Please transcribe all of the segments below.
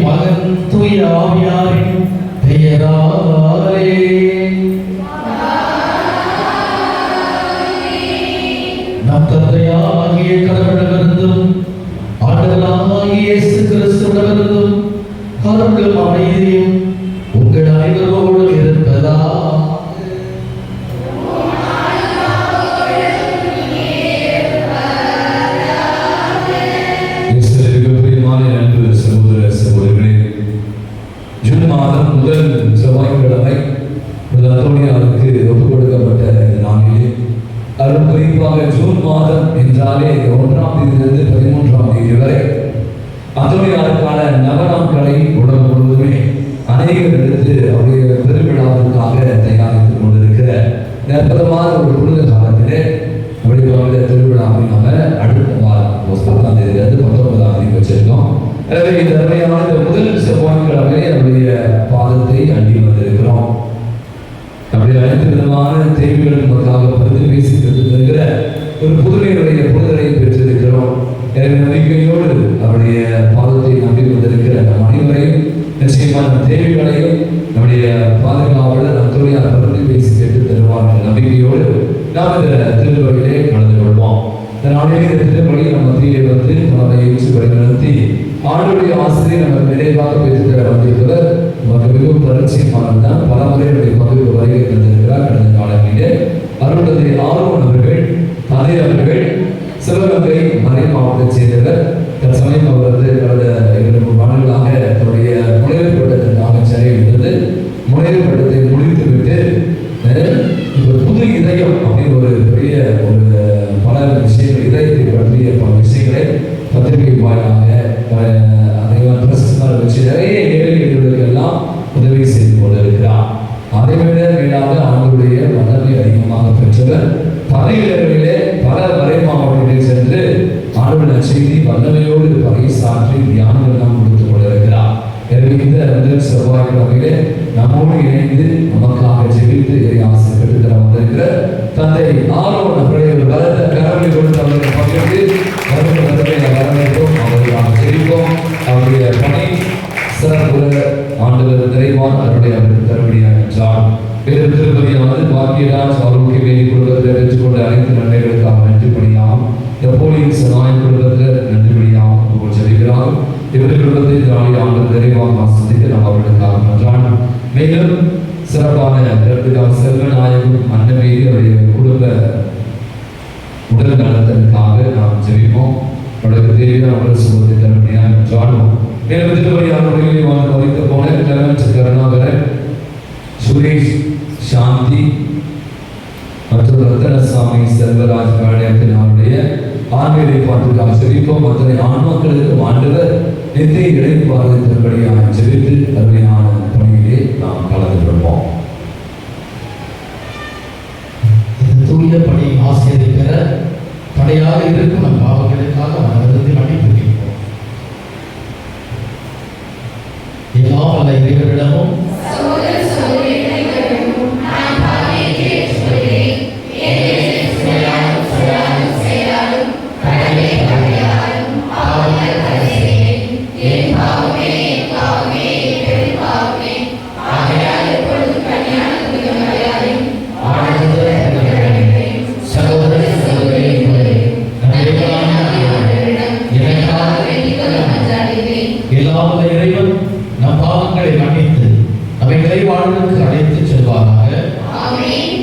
மகன் தூய ஆவியாரின் பெயராலே. நம் தந்தையாகிய கடவுளிடமிருந்தும் ஆண்டவராகிய இயேசு கிறிஸ்துவிடமிருந்தும் அருளும் அமைதியும் உங்கள் அனைவரோடு இருப்பதா. முதல் செவ்வாய்க்கிழமை அந்தோனியாருக்கு ஒப்புக் கொடுக்கப்பட்ட நாளிலே, அதுவும் குறிப்பாக ஜூன் மாதம் என்றாலே 1ஆம் தேதியிலிருந்து 13ஆம் தேதி வரை அந்தோனியாருக்கான நவநாட்களை உலகம் முழுவதுமே அநேகர் எடுத்து அவருடைய பெருவிழாவிற்காக தயாரித்துக் கொண்டிருக்கிற அற்புதமான ஒரு புனித காலத்திலே அவருடைய திருவிழாவை நாம அடுத்த வாரம் 10ஆம் தேதியிலிருந்து 19ஆம் தேதி வச்சிருக்கோம். எனவே இந்த அருமையான முதல் செவ்வாய்க்கிழமை நம்முடைய பாதத்தை அண்டி வந்திருக்கிறோம். நம்முடைய அனைத்து விதமான தேவைகளுக்கு மக்களாக பரிந்து பேசி பெற்றுத்தருகிற ஒரு புதுமையுடைய புனிதரை பெற்றிருக்கிறோம். எனவே நம்பிக்கையோடு அவருடைய பாதத்தை நம்பி வந்திருக்கிற நம் அனைவரையும் நிச்சயமான தேவைகளையும் நம்முடைய பாதுகாவலர் அந்தோனியார் பரிந்து பேசி பெற்றுத் தருவார் என்ற நம்பிக்கையோடு நாம் இந்த திருவழியிலே கலந்து கொள்வோம். இந்த நாளிலே இந்த திருவழி நம்ம மத்தியிலே வந்து நம்மை வழி நடத்தி ஆண்டுடைய ஆசிரியர் நமக்கு நிறைவாக பெற்றுத்தர வந்திருக்கிறவர் நமக்கு மிகவும் பரிச்சயமானவர் தான். பல முறை பகுதிக்கு வருகை தந்திருக்கிறார். கடந்த காலங்களிலே அருள்தந்தை ஆர்வன் அவர்கள், தந்தை அவர்கள் சிவகங்கை மறை மாவட்டத்தை சேர்ந்தவர். தற்சமயம் அவர் வந்து கடந்த 2 ஆண்டுகளாக தன்னுடைய முனைவர் பட்டத்திற்காக சென்னையில் இருந்து முனைவர் பட்டத்தை முடித்துவிட்டு ஒரு புது இதயம் அப்படின்னு ஒரு பெரிய ஒரு பல விஷயங்கள், இதயத்தை பற்றிய பல விஷயங்களை பத்திரிகை வாயிலாக வச்சு நிறைய ஏழைகளுக்கெல்லாம் உதவி செய்து கொண்டிருக்கிறார். அதைவிட மேலாக அவங்களுடைய வல்லமை அதிகமாக பெற்றவர். பல இடங்களிலே பல மறை மாவட்டங்களில் சென்று ஆண்டவர் செய்தி வல்லமையோடு பறைசாற்றி தியானங்கள் நாம் கொடுத்துக் கொண்டிருக்கிறார். எனவே இந்த முதல் செவ்வாய்க்கிழமையிலே நம்மோடு இணைந்து நமக்காக ஜெபித்து ஆசை பெற்றுத்தர வந்திருக்கிற தந்தை ஆர்வன் அவர்களை ஒரு பலத்த கரவழி கொடுத்து அவர்களை பகிர்ந்து வரவேற்போம். அவர்களாக ஜெபிப்போம். அவருடைய பணி சிறப்புற ஆண்டவர் நிறைவான அருளை அவருக்கு தருபடியாக என்றார். வேறு திருப்பதியானது பாக்கியராஜ் அவருக்கு வேண்டி கொடுக்கத்தை பெற்றுக்கொண்ட அனைத்து நன்மைகளுக்காக நன்றிப்படியாகும். எப்போலியின் சனாய் கொடுக்கத்தை நன்றிப்படியாகும் உங்கள் ஜெபிக்கிறார். இவர்கள் கொடுக்கத்தை நாளை ஆண்டவர் நிறைவாக ஆசிரியர் நாம் அவர்களுக்காக நன்றான். மேலும் சிறப்பான செல்வநாயகம் அன்னமேறி அவருடைய குடும்ப உடல் நலத்திற்காக நாம் ஜெபிப்போம். அவர்களுக்கு தேவையான உடல் சுகத்தை தருபடியாக என்றாலும் மேலும் திருப்பதியான வைத்து போன கருணாகரன், சுரேஷ், சாந்தி மற்றும் ரத்தனசாமி செல்வராஜ் காரியத்தில் அவருடைய ஆண்மையை பார்த்துக்காக ஜெபிப்போம். அத்தனை ஆன்மாக்களுக்கு ஆண்டவர் நித்திய இடைப்பாடு தருபடியாக ஜெபித்து அருமையான பணியிலே நாம் கலந்து கொள்வோம். தூய பணி ஆசிரியர் படையாக இருக்கும் நம் பாவங்களுக்காக மனதிலிருந்து மன்னிப்பு கேட்போம். எல்லாம் வல்ல இறைவனிடமும் இறைவன் நம் பாவங்களை மன்னித்து நம்மை நிறைவாழ்வுக்கு அழைத்து செல்வாராக. ஆமென்.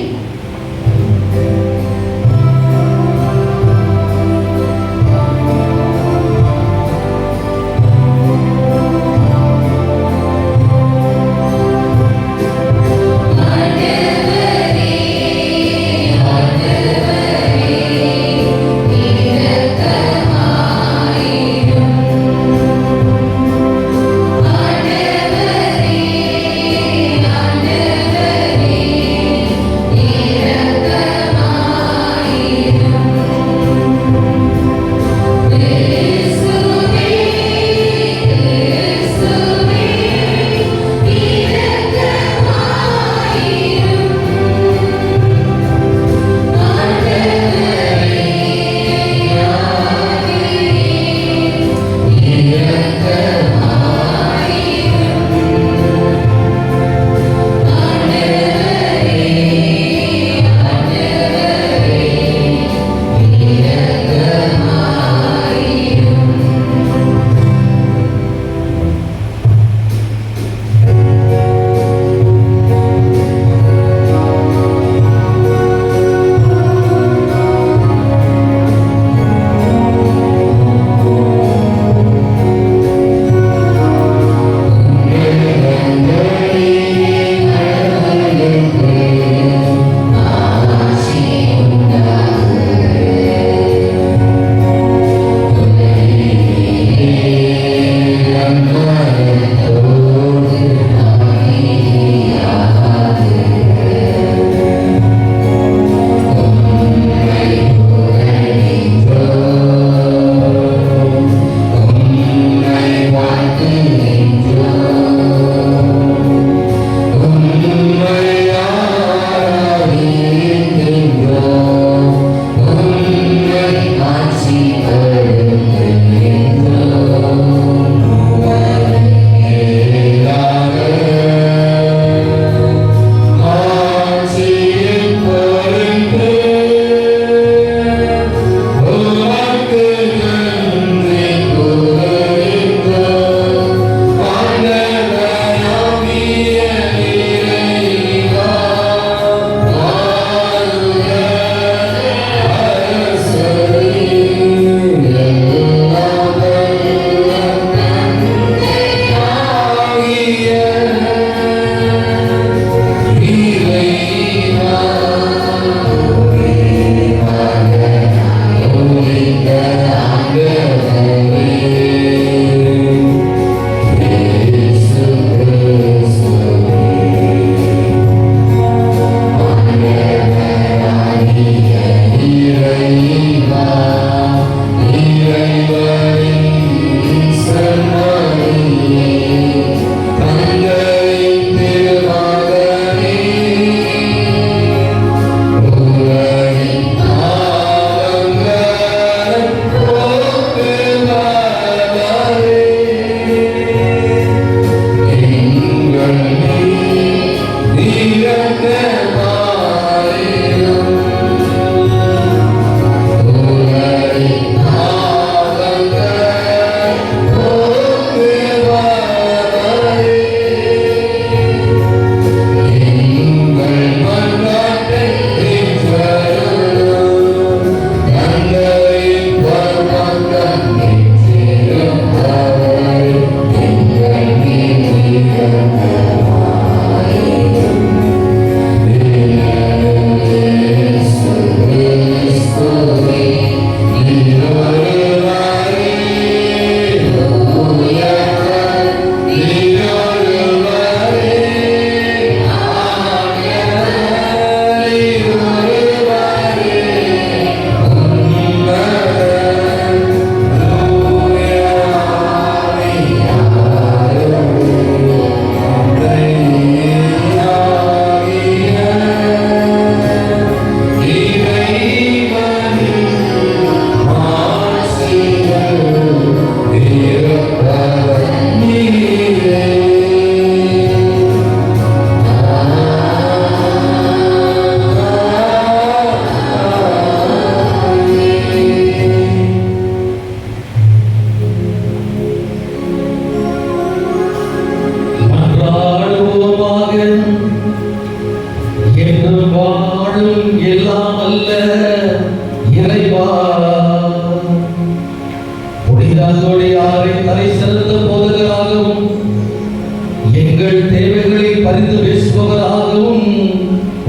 எங்கள் தேவைகளை பரிந்து பேசுபவராகவும்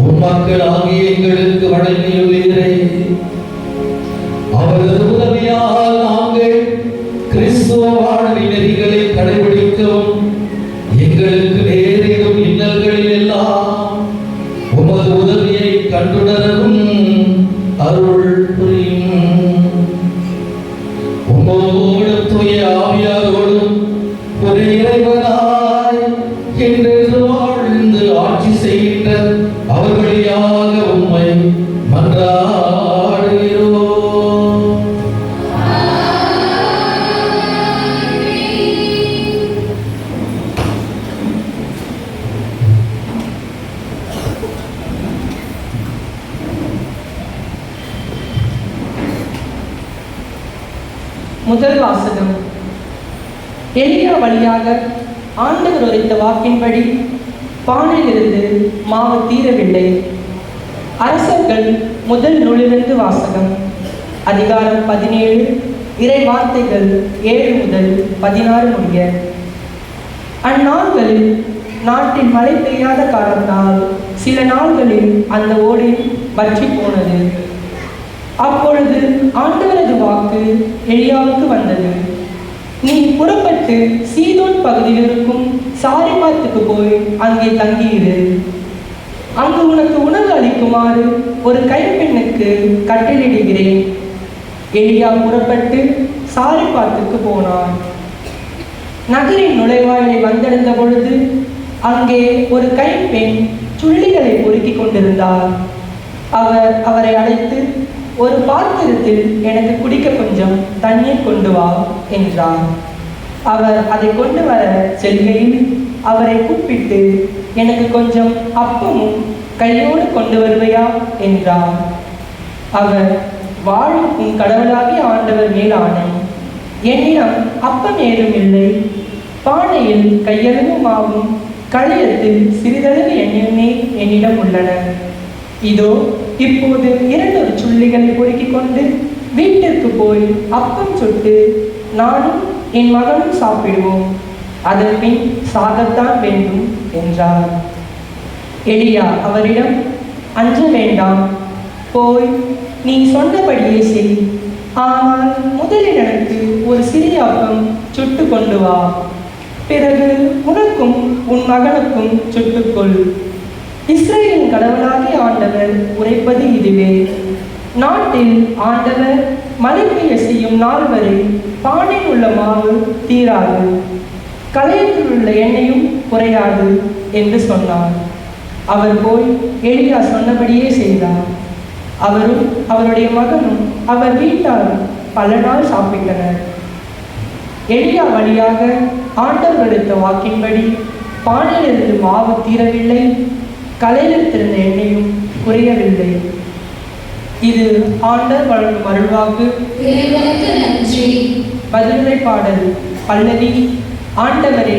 உம் மக்களாகிய எங்களுக்கு வழங்கியுள்ளீரே. அவரது உதவியால் நாங்கள் கிறிஸ்துவ வாழ்வின் நெறிகளை கடைபிடிக்கவும் எங்களுக்கு நேரிடும் இன்னல்களில் எல்லாம் உமது உதவியை கண்டுணரவும் அருள் புரியும். உம்மோடு தூய ஆவியாரோடும் ஒரு இறைவனாய் என்றென்று வாழ்ந்து ஆட்சி செய்கின்ற அவர் வழியாக உம்மை மன்றாடுகிறோம். முதல் வாசகம். எலியா வழியாக ஆண்டவர் உரைத்த வாக்கின்படி பானையிலிருந்து மாவு தீரவில்லை. அரசர்கள் முதல் நூலிலிருந்து வாசகம். அதிகாரம் 17, இறை வார்த்தைகள் 7 முதல் 16 முடிய. அந்நாள்களில் நாட்டில் மழை பெய்யாத காரணத்தால் சில நாள்களில் அந்த ஓடை வற்றி போனது. அப்பொழுது ஆண்டவரது வாக்கு எலியாவுக்கு வந்தது. நீ புறப்பட்டு சீதோன் பகுதியில் இருக்கும் சாரிபாத்துக்கு போய் அங்கே தங்கியிரு. அங்கு உனக்கு உணவு அளிக்குமாறு ஒரு கைப்பெண்ணுக்கு கட்டளையிடுகிறேன். எலியா புறப்பட்டு சாரிபாத்துக்கு போனார். நகரின் நுழைவாயிலை வந்தடைந்த பொழுது அங்கே ஒரு கைப்பெண் சுள்ளிகளை பொறுக்கிக் கொண்டிருந்தார். அவர் அவரை அழைத்து, ஒரு பாத்திரத்தில் எனக்கு குடிக்க கொஞ்சம் தண்ணீர் கொண்டு வா என்றார். அவர் அதை கொண்டு வர செல்கையில் அவரை கூப்பிட்டு, எனக்கு கொஞ்சம் அப்பமும் கையோடு கொண்டு வருவையா என்றார். அவர், வாழும் உன் கடவுளாகிய ஆண்டவர் மேலான என்னிடம் அப்பம் ஏதும் இல்லை. பானையில் கையளவு மாவும் களையத்தில் சிறிதளவு எண்ணெயுமே என்னிடம் உள்ளன. இதோ இப்போது 2 சுள்ளிகளை பொறுக்கிக் கொண்டு வீட்டிற்கு போய் அப்பம் சுட்டு நானும் என் மகனும் சாப்பிடுவோம். அதன் பின் சாகத்தான் வேண்டும் என்றார். எலியா அவரிடம், அஞ்ச வேண்டாம், போய் நீ சொன்னபடியே செய். ஆனால் முதலில் எனக்கு ஒரு சிறிய அப்பம் சுட்டு கொண்டு வா. பிறகு உனக்கும் உன் மகனுக்கும் சுட்டுக்கொள். இஸ்ரேலின் கடவுளாகிய ஆண்டவர் உரைப்பது இதுவே. நாட்டில் ஆண்டவர் மழை பெய்ய செய்யும் நாள் வரை பானையில் உள்ள மாவு தீராது, களையத்தில் உள்ள எண்ணெயும் குறையாது என்று சொன்னார். அவர் போய் எலியா சொன்னபடியே செய்தார். அவரும் அவருடைய மகனும் அவர் வீட்டாரும் பல நாள் சாப்பிட்டனர். எலியா வழியாக ஆண்டவர் எடுத்த வாக்கின்படி பானையிலிருந்து மாவு தீரவில்லை, கலையில் திறந்த எண்ணெயும் குறையவில்லை. இது ஆண்டவர் வழங்கும் அருள்வாக்கு. பதிலுரை பாடல். பல்லவி. ஆண்டவரே,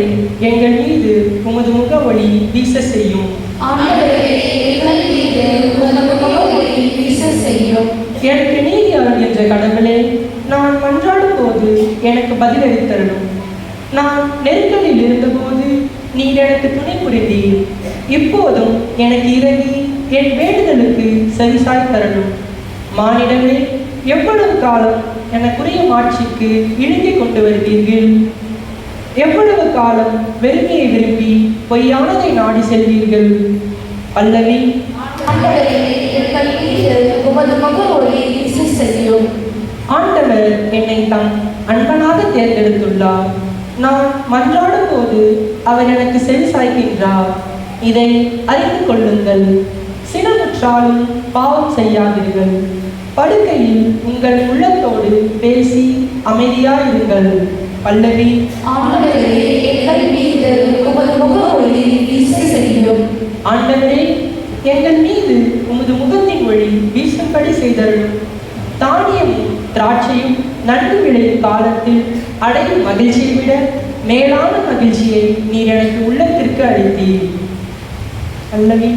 எங்கள் மீது உமது முக ஒளி வீச செய்யும். எனக்கு நீதி அருள்கின்ற கடவுளே, நான் மன்றாடும் போது எனக்கு பதிலளித்தரணும். நான் நெருக்கடியில் இருந்தபோது நீர் எனக்கு துணை புரிந்தீர். இப்போதும் எனக்கு இறங்கி என் வேண்டுதலுக்கு சரிசாய் தரணும். மானிடமே, எவ்வளவு காலம் எனக்குரிய மாட்சிக்கு இழுங்கி கொண்டு வருவீர்கள்? எவ்வளவு காலம் வெறுமையை விரும்பி பொய்யானதை நாடி செல்வீர்கள்? பல்லவி. ஆண்டவர் என்னை தம் அன்பனாக தேர்ந்தெடுத்துள்ளார். நான் மன்றாடும் போது அவர் எனக்கு செவி சாய்க்கின்றார். இதை அறிந்து கொள்ளுங்கள். சினமுற்றாலும் பாவம் செய்யாதீர்கள். படுக்கையில் உங்கள் உள்ளத்தோடு பேசி அமைதியாயிருங்கள். பல்லவி. ஆண்டவரே, எங்கள் மீது உமது முகத்தின் ஒளி வீசும்படி செய்தருளும். தானியமும் திராட்சையும் நன்கு விளையும் காலத்தில் அடையும் மகிழ்ச்சியை விட மேலான மகிழ்ச்சியை நீர் எனக்கு உள்ளத்திற்கு அளித்தீர். பல்லவி.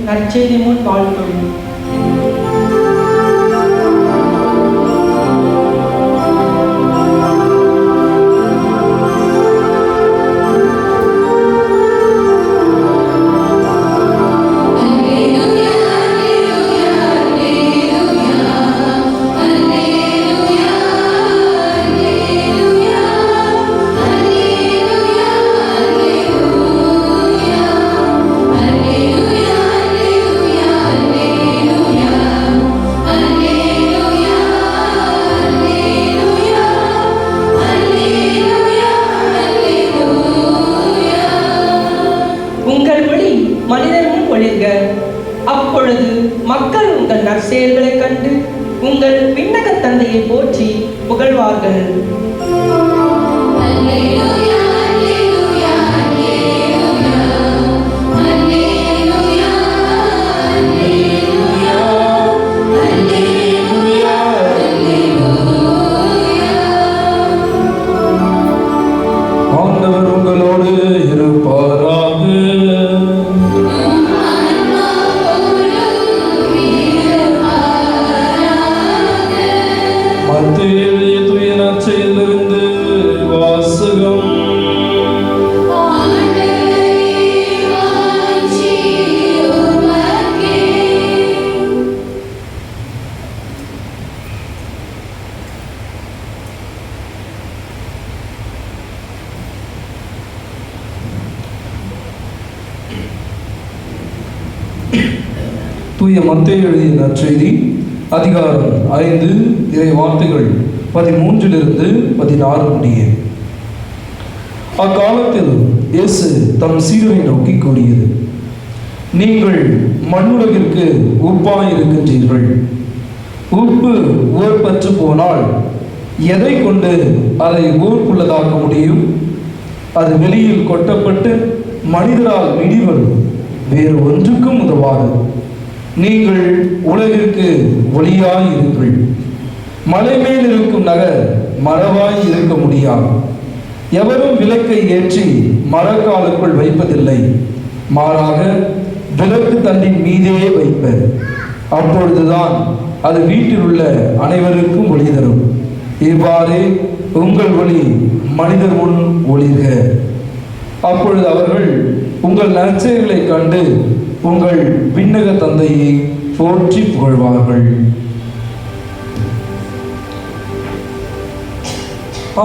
நற்செய்தி முன் வாழ்த்தோம். ஆண்டவரை போற்றி புகழ்வார்கள். ஆண்டவர் உங்களோடு இருப்பாராக. மத்தேயு எழுதிய தூய நற்செய்தியிலிருந்து வாசகம். தூய மத்தேயு எழுதிய நற்செய்தி அதிகாரம் 5 இறை வார்த்தைகள் 13 16 முடிய. அக்காலத்தில் இயேசு தம் சீடரை நோக்கி கூறியது: நீங்கள் மண்ணுலகிற்கு உப்பாய் இருக்கின்றீர்கள். உப்பு உவர்பற்று போனால் எதை கொண்டு அதை உவர்ப்புள்ளதாக்க முடியும்? அது வெளியில் கொட்டப்பட்டு மனிதரால் மிதிவரும், வேறு ஒன்றுக்கும் உதவாது. நீங்கள் உலகிற்கு ஒளியாய் இருங்கள். மலை மேல் இருக்கும் நகர் மரவாய் இருக்க முடியாது. எவரும் விளக்கை ஏற்றி மரக்காலுக்குள் வைப்பதில்லை, மாறாக விளக்கு தண்டின் மீதே வைப்பர். அப்பொழுதுதான் அது வீட்டில் உள்ள அனைவருக்கும் ஒளி தரும். இவ்வாறே உங்கள் ஒளி மனிதர் முன் ஒளிர்க. அப்பொழுது அவர்கள் உங்கள் நற்செயல்களை கண்டு உங்கள் விண்ணக தந்தையை போற்றி புகழ்வார்கள்.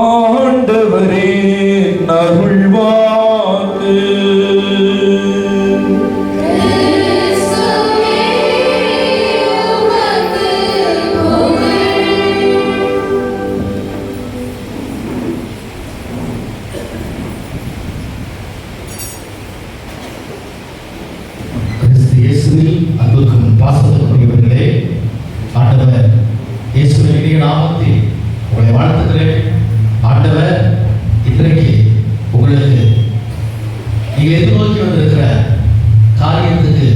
ஆண்டவரே அருள்வாக்கு. அன்புக்கும் பாசத்துக்குரியவர்களே, ஆண்டவர் இயேசுவின் இனிய நாமத்தில் உங்களை வாழ்த்துகிறேன். ஆண்டவர் இன்றைக்கு உங்களுக்கு நீங்கள் எதிர்நோக்கி வந்திருக்கிற காரியத்துக்கு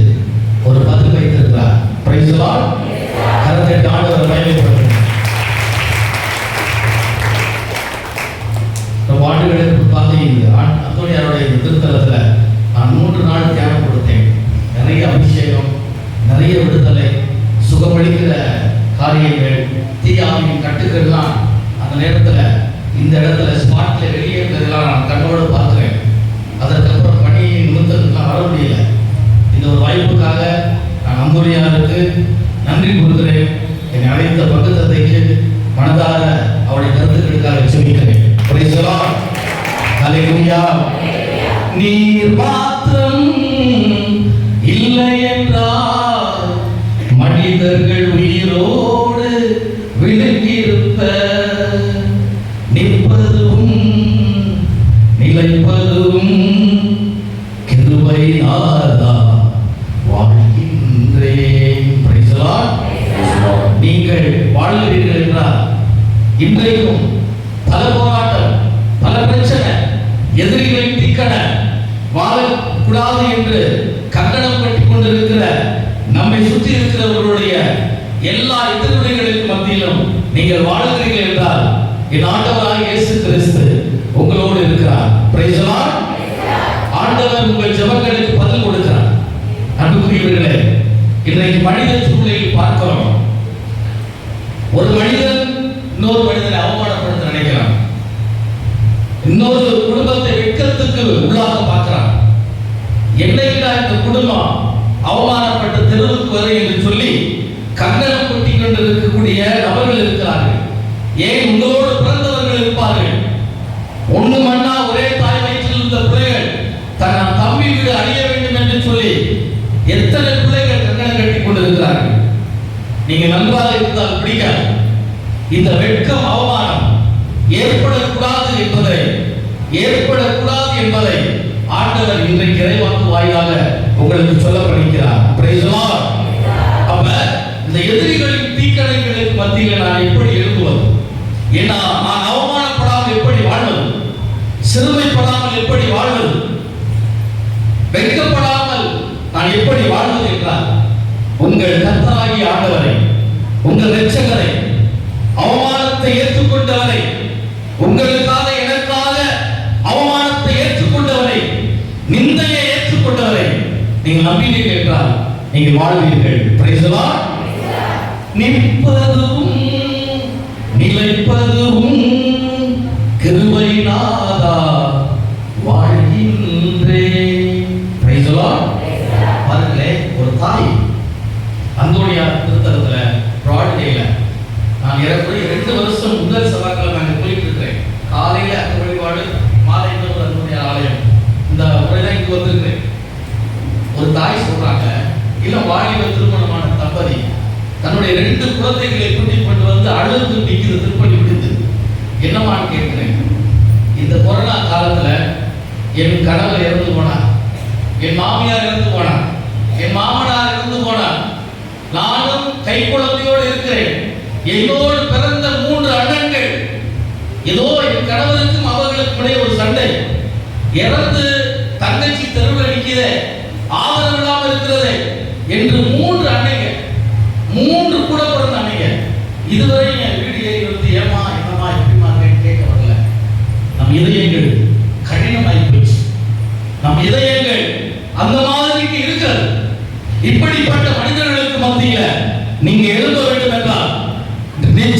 ஒரு பதில் வைத்திருக்கிறார். Price the Lord. கரத்தை ஆண்டவர் மகிமைப்படுத்தும். ரொம்ப ஆண்டுகளுக்கு முன்பாக அந்தோனியாருடைய திருத்தலத்தில் நான் 3 நாள் தியானம் கொடுத்தேன். நிறைய அபிஷேகம், நிறைய விடுதலை, சுகமளிக்கிற காரியங்கள், தீயாவின் கட்டுக்கள்லாம் அந்த நேரத்தில் இந்த இடத்துல ஸ்பாட்டில் வெளியேறதெல்லாம் நான் கண்ணோடு பார்க்குறேன். அதற்கப்புறம் பணியின் நிமித்தத்துக்குலாம் வர முடியல. இந்த ஒரு வாய்ப்புக்காக நான் அந்தோனியாருக்கு நன்றி கொடுக்கிறேன். என்னை அழைத்த பங்கு தந்தைக்கு மனதார அவருடைய கருத்துக்களுக்காக செபிக்கிறேன். Praise the lord. ஹல்லேலூயா. நீர் மாத்திரம் இல்லை என்றால் மனிதர்கள் உயிரோடு விழுங்கியிருப்ப, நிற்பதும் நிலைப்பதும் கிருபையினாலா வாழ்கின்றேன். Praise the Lord. நீங்கள் வாழ்கிறீர்கள் என்றால் இன்றைக்கும் பல போராட்டம், பல பிரச்சனை, எதிரிகளை திக்கட வாழக்கூடாது என்று கங்கணம் கட்டி கொண்டிருக்கிற நம்மை சுற்றி இருக்கிறவர்களுடைய எல்லா எதிர்வினைகளுக்கு மத்தியிலும் நீங்கள் வாழ்கிறீர்கள் என்றால் என் ஆண்டவராகிய இயேசு கிறிஸ்து உங்களோடு இருக்கிறார். Price the Lord. ஆண்டவர் உங்கள் ஜெபங்களுக்கு பதில் கொடுக்கிறார். அன்புக்குரியவர்களே, இன்றைக்கு மனித சூழ்நிலையில் பார்க்கிறோம். ஒரு மனிதன் இன்னொரு மனிதனை அவமானப்படுத்த நினைக்கிறான். இன்னொரு குடும்பத்தை வெட்கத்துக்கு உள்ளாக பார்க்கிறான். என்னைக்கு இந்த குடும்பம் அவமானப்பட்ட தெருவுக்கு வரை என்று சொல்லி கங்கணம் கொட்டி கொண்டிருக்கக்கூடிய நபர்கள் இருக்கிறார்கள். ஏன் உங்களோடு பிறந்தவர்கள் இருப்பார்கள். ஒண்ணு மண்ணா ஒரே தாய் வயிற்றில் இருந்த பிள்ளைகள் தன் தம்பி வீடு அழிய வேண்டும் என்று சொல்லி எத்தனை பிள்ளைகள் கங்கணம் கட்டி கொண்டிருக்கிறார்கள். நீங்க நன்றாக இருந்தால் பிடிக்காது. இந்த வெட்கம், அவமானம் ஏற்படக்கூடாது என்பதை ஆண்டவர் இன்றைக்கு இறைவாக்கு வாயிலாக உங்களுக்கு சொல்லப்படுகிறார். Price the Lord. அப்ப இந்த எதிரிகளின் தீக்கணைகளுக்கு மத்தியில் நான் எப்படி எழுதுவது? சிறுமைப்படாமல் எப்படி வாழ்வது, வெட்கப்படாமல் நான் எப்படி வாழ்வது என்றால், உங்கள் கர்த்தராகிய ஆண்டவரை, உங்கள் இரட்சகரை, அவமானத்தை ஏற்றுக்கொண்டவரை, உங்களுக்காக எனக்காக அவமானத்தை ஏற்றுக்கொண்டவரை, நிந்தையை ஏற்றுக்கொண்டவரை நீங்கள் நம்பினீர்கள் என்றால் நீங்கள் வாழ்வீர்கள். Praise the lord. நிற்பதும் நிலைப்பதும் கிருபையினாதா வாழ்கின்றேன். Praise the lord. பாருங்களே, ஒரு தாய் அந்தோனியார் திருத்தலத்துல பிராட்வேல நான் ஏறக்குறைய 2 வருஷம் முதல் செவ்வாய்க்கிழமை அங்கே போயிட்டு இருக்கிறேன். காலையில அந்த வழிபாடு, மாலை அந்தோனியார் ஆலயம், இந்த முறைதான் இங்கு வந்திருக்கிறேன். ஒரு தாய் சொல்றாங்க, இளம் வாலிப திருமணமான தம்பதி தன்னுடைய 2 குழந்தைகளை கூட்டிக் கொண்டு வந்து அழுது நிற்கிறது திருப்பணி விடுத்து. என்னமான்னு கேட்கிறேன். இந்த கொரோனா காலத்துல என் கணவர் இறந்து போனார், என் மாமியார் இறந்து போனார், என் மாமனார் இறந்து போனார், நானும் கை குழந்தையோடு இருக்கிறேன். என்னோடு பிறந்த 3 அண்ணன்கள், ஏதோ என் கணவருக்கும் அவர்களுக்கும் இடையே ஒரு சண்டை, இறந்து தங்கச்சி தெருவில் நிற்கிறே, ஆதரவு இல்லாமல் இருக்கிறது என்று 3 அன்னைங்க, 3 கூட பிறந்த அன்னைங்க இதுவரை என் வீடு ஏறி வந்து ஏமா என்னமா எப்படிமா கேட்க வரல. நம் இதயங்கள் கடினமாகி போச்சு. நம் இதயங்கள் அந்த மாதிரிக்கு இருக்கிறது. இப்படிப்பட்ட மனிதர்களுக்கு மத்தியில நீங்க எழுத வேண்டும் என்றால்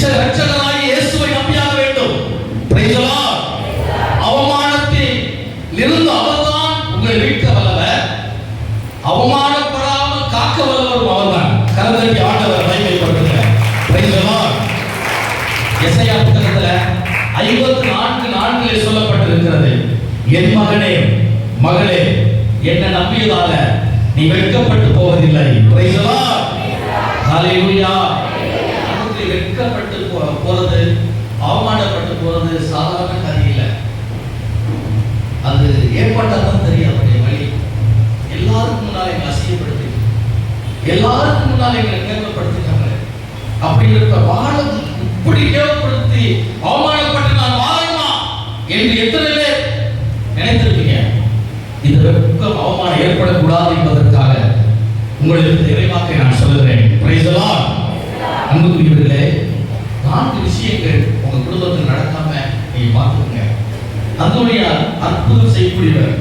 இரட்சகராகிய இயேசுவை நம்பியாக வேண்டும். Price the Lord. அவமானத்தில் இருந்து அவர்தான் உங்களை மீட்க வல்லவர், அவமானப்படாமல் காக்க வல்லவரும் அவர்தான். கரந்தட்டி ஆண்டவர் மகிமைப்படுத்துகிறார். Price the Lord. எசாயா புத்தகத்துல 54:4 சொல்லப்பட்டிருக்கிறது, என் மகனே மகளே என்னை நம்பியதால நீ வெட்கப்பட்டு போவதில்லை. Praise the lord. ஹalleluya. வெட்கப்பட்டு போறது, அவமானப்பட்டு போறது சாதாரண காரியம் இல்லை. அது ஏற்பட்டாதான் தெரியும் அவருடைய வழி. எல்லாருக்கும் முன்னால எங்களை அசிங்கப்படுத்தி, எல்லாருக்கும் முன்னால எங்களை கேவலப்படுத்திட்டாங்க. அப்படி இருக்க வாழ இப்படி கேவலப்படுத்தி அவமானப்பட்டு நான் வாழணுமா என்று எத்தனை பேர் நினைத்திருப்பீங்க? இந்த வெட்கம் அவமானம் ஏற்படக்கூடாது என்பதற்காக உங்களுக்கு இறைவாக்கை நான் சொல்லுகிறேன். Price the Lord. அன்புக்குரியவர்களே, 4 விஷயங்கள் உங்க குடும்பத்தில் நடக்காம நீங்க பார்த்துக்கங்க. அந்தோனியார் அற்புதம் செய்யக்கூடியவர்.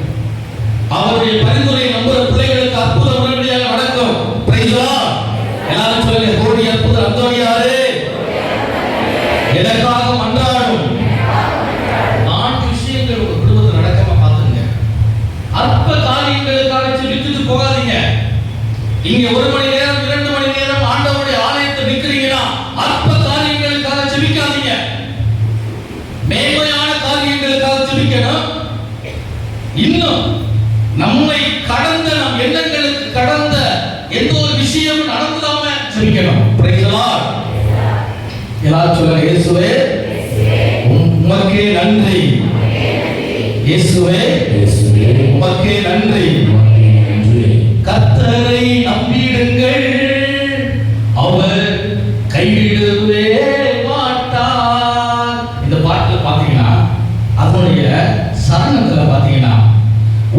அவருடைய பரிந்துரை நம்புற பிள்ளைகளுக்கு அற்புதம் உடனடியாக நடக்கும். Price the Lord. எல்லாரும் சொல்லுங்க, கோடி அற்புதம் அந்தோனியாரே எனக்காக மன்றாடும். 4 விஷயங்கள் உங்க குடும்பத்தில் நடக்காம பார்த்துங்க. அற்ப காரியங்களுக்காக செபித்துட்டு போகாதீங்க. இங்க 1 மணி நேரம் 2 மணி நேரம் ஆண்டவருடைய ஆலயத்தை நிக்கிறீங்கன்னா அற்ப காரியங்களுக்காக செபிக்காதீங்க. மேன்மையான காரியங்களுக்காக செபிக்கணும். இன்னும் நம்மை கடந்த, நம் எண்ணங்களுக்கு கடந்த எந்த ஒரு விஷயம் நடந்துடாம செபிக்கணும். Price the Lord. எல்லாரும் சொல்லுங்க, இயேசுவே உமக்கே நன்றி, இயேசுவே உமக்கே நன்றி. கர்த்தரை நம்பிடுங்கள், அவர் கைவிடவே மாட்டார். இந்த பாட்டுல பாத்தீங்கன்னா அதனுடைய சரணத்துல பாத்தீங்கன்னா,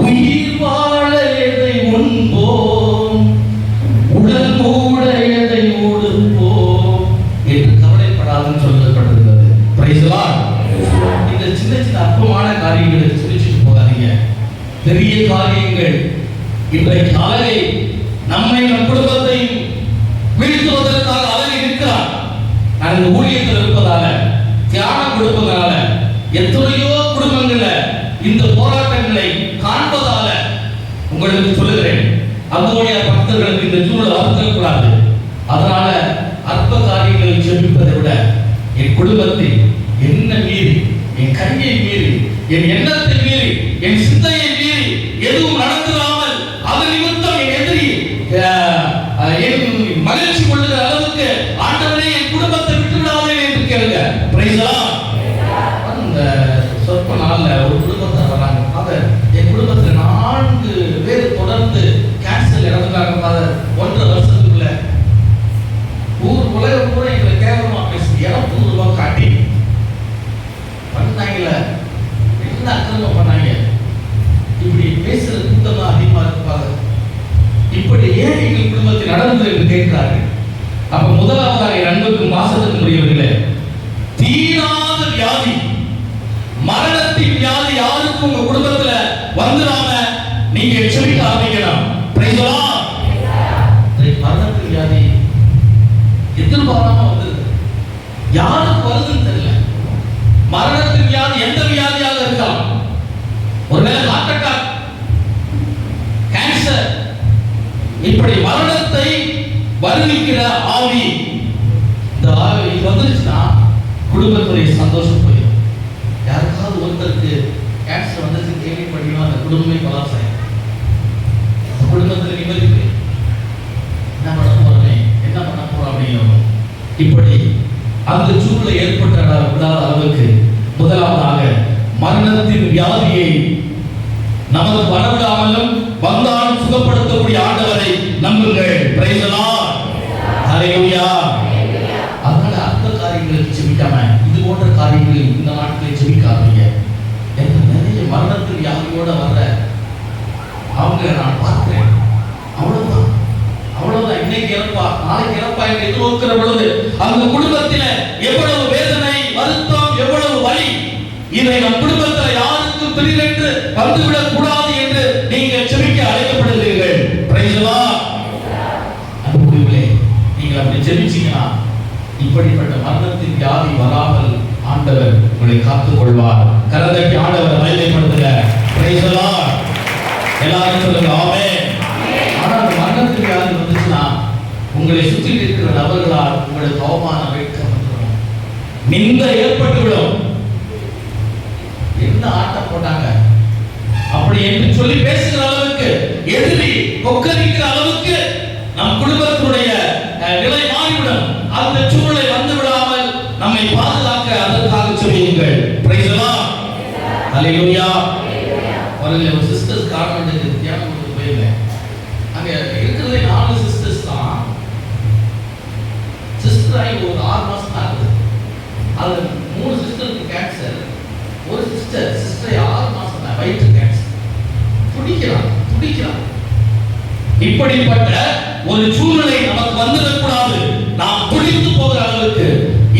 உயிர் வாழ எதை உண்போம், உடல் மூட எதை உடுப்போம் என்று கவலைப்படாதுன்னு சொல்லப்பட்டிருக்கிறது. Price the Lord. இந்த சின்ன சின்ன அற்பமான காரியங்களை சிரிச்சுட்டு போகாதீங்க. பெரிய காரியங்கள் இன்றைக்கு அழகை நம்மை நம் குடும்பத்தை வீழ்த்துவதற்காக அழகை இருக்கிறார். நான் இந்த ஊழியத்தில் இருப்பதால, தியானம் கொடுப்பதனால எத்தனையோ குடும்பங்கள்ல இந்த போராட்டங்களை காண்பதால உங்களுக்கு சொல்லுகிறேன், அந்தோனியா பக்தர்களுக்கு இந்த சூழல் அறுக்கக்கூடாது. அதனால அற்ப காரியங்களை செபிப்பதை விட என் குடும்பத்தில் என்ன மீறி, என் கையை மீறி, என் எண்ணத்தை மீறி, என் சிந்தையை மீறி எதுவும் நடந்துடாமல் அது நிமித்தம் என் எதிரி என் மகிழ்ச்சி கொள்ளுகிற அளவுக்கு ஆண்டவரே என் குடும்பத்தை விட்டு விடாதே என்று கேளுங்க. Price the Lord. அந்த சொற்ப நாள்ல ஒரு குடும்பத்தை வராங்க, ஃபாதர் என் குடும்பத்தில் 4 பேர் தொடர்ந்து கேன்சர் இறந்துட்டாங்க ஃபாதர். 1.5 வருஷத்துக்குள்ள உலகம் பூரா எங்களை கேவலமா பேசி 200 ரூபாய் காட்டி பண்ணாங்கல்ல. என்ன அக்கிரமம் வியாதி, மரணத்தின் வியாதி யாருக்கும் உங்க குடும்பத்துல வந்துடாம நீங்க ஜெபிக்க ஆரம்பிக்கணும். Price the Lord. மரணத்தின் வியாதி எதிர்பாராம வந்தது, யாருக்கு வருதுன்னு தெரியல. மரணத்தின் வியாதி எந்த வியாதியாக இருக்கலாம், ஒருவேளை ஹார்ட் அட்டாக், கேன்சர், இப்படி மரணத்தை வருவிக்கிற ஆவி. இந்த ஆவி வந்துருச்சுன்னா குடும்பத்துடைய சந்தோஷம் போயிடும். யாருக்காவது ஒருத்தருக்கு கேன்சர் வந்துச்சு கேள்விப்பட்டீங்கன்னா அந்த குடும்பமே கொலாப்ஸ் ஆயிடும். குடும்பத்தில் நிம்மதி போயிடும். என்ன பண்ண போறேன் என்ன பண்ண போறோம் அப்படின்னு இப்படி அந்த சூழ்நிலை ஏற்பட்ட விடாத அளவுக்கு முதலாவதாக மரணத்தின் வியாதியை நமக்கு வரவிடாமலும் வந்தாலும் சுகப்படுத்தக்கூடிய ஆண்டவரை நம்புங்கள். Praise the lord. ஹalleluya. அதனால அந்த காரியங்களுக்கு ஜெபிக்காம இது போன்ற காரியங்களில் இந்த நாட்களில் ஜெபிக்காதீங்க. நிறைய மரணத்தின் வியாதியோட வர்ற அவங்க நான் பார்க்கிறேன். அவ்வளவுதான் இன்னைக்கு இறப்பா நாளைக்கு இறப்பா என்று எதிர்நோக்கிற பொழுது அந்த குடும்பத்தில் எவ்வளவு வேதனை, வருத்தம், எவ்வளவு வலி. இதை நம் குடும்பத்தில் யாருக்கும் திடீரென்று வந்துவிடக் கூடாது என்று நீங்கள் ஜெபிக்க அழைக்கப்படுகிறீர்கள். Price the Lord. அன்புக்குரியவர்களே, நீங்கள் அப்படி ஜெபிச்சீங்கன்னா இப்படிப்பட்ட மரணத்தின் வியாதி வராமல் ஆண்டவர் உங்களை காத்துக் கொள்வார். கரந்தட்டி ஆண்டவர் மகிமைப்படுத்துங்க. Price the Lord. எல்லாரும் சொல்லுங்க ஆமென். ஆனால் மரணத்தின் வியாதி வந்துச்சுன்னா உங்களை சுற்றி இருக்கிற நபர்களால் உங்களுக்கு அவமானம், வெட்கம் வந்துடும், நிந்த ஏற்பட்டுவிடும். என்ன ஆட்டம் போட்டாங்க அப்படி என்று சொல்லி பேசுகிற அளவுக்கு, எதிரி கொக்கரிக்கிற அளவுக்கு நம் குடும்பத்துடைய நிலை மாறிவிடும். அந்த சூழலை வந்து விடாமல் நம்மை பாதுகாக்க அதற்காக சொல்லுங்கள். Praise the lord. ஹalleluya. ஒரு சிஸ்டர்ஸ் கான்வென்ட்க்கு தியானம் பண்ண போயிருந்தேன். அங்க இருக்கிறதே 4 சிஸ்டர்ஸ் தான். சிஸ்டர் ஆகி ஒரு 6 மாசம் ஆகுது. அது 3 சிஸ்டருக்கு கேன்சர், ஒரு சிஸ்டர் 6 மாசம் தான் வயிற்று கேன்சர். துடிக்கிறான். இப்படிப்பட்ட ஒரு சூழ்நிலை நமக்கு வந்துடக்கூடாது. நாம் துடித்து போகிற அளவுக்கு,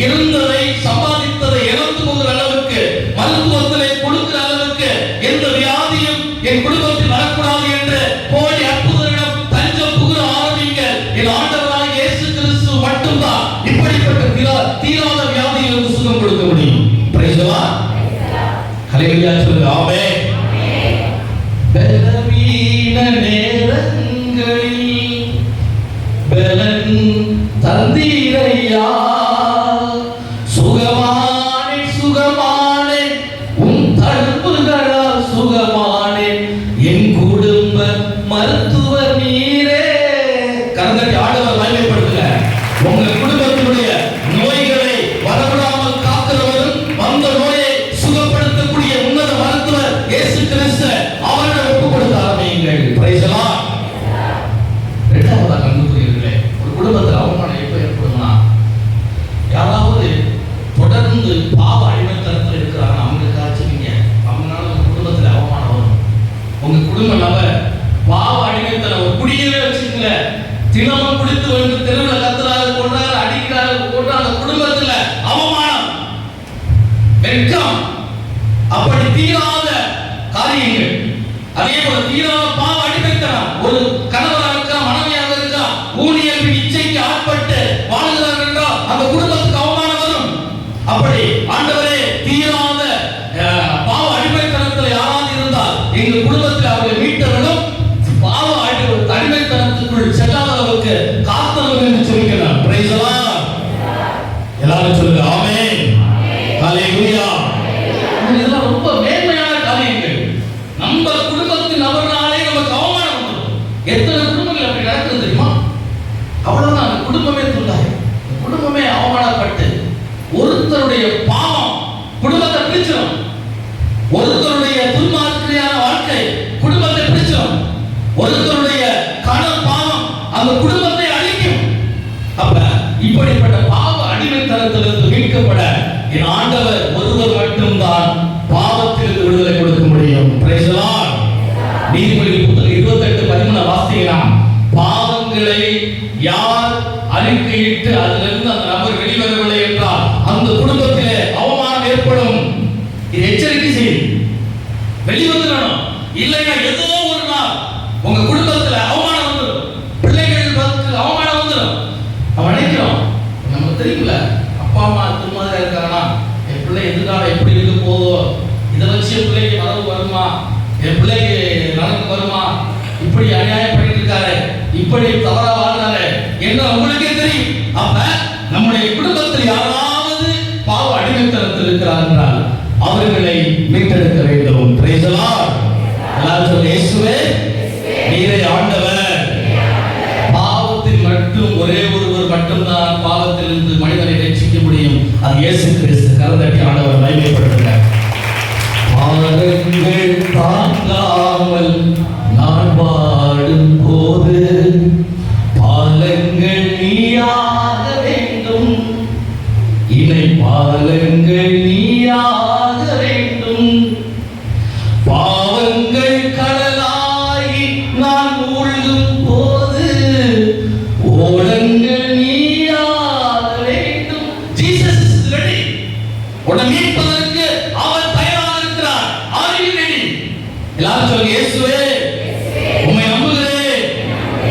இருந்ததை சம்பாதித்ததை இழந்து போகிற அளவுக்கு, மருத்துவத்திலே கொடுக்கிற அளவுக்கு எந்த வியாதியும் என் குடும்பத்தில் வரக்கூடாது என்று போய் அற்புதரிடம் தஞ்சம் புகுற ஆரம்பிங்க. என் ஆண்டவராகிய இயேசு கிறிஸ்து மட்டும்தான் இப்படிப்பட்ட தீராத வியாதியிலிருந்து சுகம் கொடுக்க முடியும். Praise the lord. ஹalleluya. சொல்லுங்க ஆமென். பலவீன நேரங்களில் பலன் தந்தீரையா, சுகமானே சுகமானே உன் தடுப்புகளால் சுகமானே, என் குடும்ப மருத்துவர் நீரே. கரந்தட்டி ஆண்டவர் மகிமைப்படுத்துங்க. உங்க குடும்பத்தினுடைய நோய்களை வரவிடாமல் காக்கிறவரும், வந்த நோயை சுகப்படுத்தக்கூடிய உன்னத மருத்துவர் இயேசு கிறிஸ்து, அவரை ஒப்புக் கொடுத்து ஆரம்பியுங்கள். Price the Lord. இரண்டாவதாக அன்புக்குரியவர்களே, ஒரு குடும்பத்தில் அவமானம் எப்போ ஏற்படும்னா, யாராவது தொடர்ந்து பாவ அடிமைத்தனத்தில் இருக்கிறாங்க, அவங்களுக்காக சொல்லுங்க. அவங்களால உங்க குடும்பத்தில் அவமானம் வரும். உங்க குடும்ப நபர் பாவ அடிமைத்தனம், ஒரு குடியவே வச்சுக்கல, தினமும் குடித்து வந்து தெருவில் கத்துறாரு, கொண்டாரு, அடிக்கிறாரு, போட்டாங்க, குடும்பத்தில் அவமானம், வெட்கம், அப்படி தீராத காரியங்கள். அதே போல தீராத பாவ அடிமைத்தனம். ஒரு கணவராக இருக்கா, மனைவியாக இருக்கா, ஊழியர் இச்சைக்கு ஆட்பட்டு வாழ்கிறார் என்றால் அந்த குடும்பத்துக்கு அவமானம் வரும். அப்படி ஆண்டவரே, தீராத பாவ அடிமைத்தனத்தில் யாராவது இருந்தால் எங்கள் குடும்பத்தில் அவர்களை மீட்டவர்களும் பாவ அடிமைத்தனத்துக்குள் செல்லாத அளவுக்கு காத்தவர்கள் என்று சொல்லிக்கிறார். Price the Lord. எல்லாரும் சொல்லுங்க ஆமென். ஹalleluya. இதெல்லாம் ரொம்ப மேன்மையான காரியங்கள். நம்ம குடும்பத்தின் நபர்களாலே நமக்கு அவமானம் வரும். எத்தனை குடும்பங்கள் அப்படி நடக்குது தெரியுமா? அவ்வளவுதான், அந்த குடும்பமே துண்டாய், குடும்பமே அவமானப்பட்டு, ஒருத்தருடைய பாவம் குடும்பத்தை பிரிச்சிடும், ஒருத்தருடைய துன்மார்க்கையான வாழ்க்கை குடும்பத்தை பிரிச்சிடும், ஒருத்தருடைய கணவன் பாவம் அந்த குடும்பத்தை அழிக்கும். அப்ப இப்படிப்பட்ட பாவ அடிமைத்தனத்திலிருந்து மீட்கப்பட என் ஆண்டவர் ஒருவர் மட்டும்தான் பாவத்திலிருந்து விடுதலை கொடுக்க முடியும். Praise the Lord. நீதிமொழிகள் புத்தகம் 28:13 வாசித்தீங்கன்னா, பாவங்களை யார் அறிக்கையிட்டு அதிலிருந்து அந்த நபர் வெளிவரவில்லை என்றால் அந்த குடும்பத்திலே அவமானம் ஏற்படும். பிள்ளை எதிர்காலம் எப்படி இருக்க போதோ, இதை வச்சு என் பிள்ளைக்கு வரவு வருமா, என் பிள்ளைக்கு நலன் வருமா, இப்படி அநியாயம் பண்ணிட்டு இருக்காரு, இப்படி தவறா வாழ்றாரு என்ன உங்களுக்கே தெரியும். அப்ப நம்முடைய குடும்பத்தில் யாராவது பாவ அடிமைத்தனத்தில் இருக்கிறார் என்றால் அவர்களை மீட்டெடுக்க வேண்டும். Price the Lord. எல்லாரும் சொல்லுங்க, இயேசுவே நீரே ஆண்டவர். பாவத்தில் மட்டும் ஒரே ஒருவர் மட்டும்தான் பாவத்திலிருந்து மனிதனை ரட்சிக்க முடியும். அது இயேசு கிறிஸ்து. கரந்தட்டி ஆண்டவர் மகிமைப்படுத்துங்க. பாவங்கள் தாங்காமல் நான் வாடும் போது பாலங்கள் நீயாக வேண்டும், இணை பாலங்கள் நீயாக வேண்டும். பாவங்கள் கடலாகி நான் மூழ்கும் போது ஓடங்கள் நீயாக வேண்டும். Jesus is ready. உன்னை மீட்பதற்கு அவர் தயாராக இருக்கிறார். Are you ready? எல்லாரும் சொல்லுங்க, இயேசுவே உம்மை நம்புகிறேன்.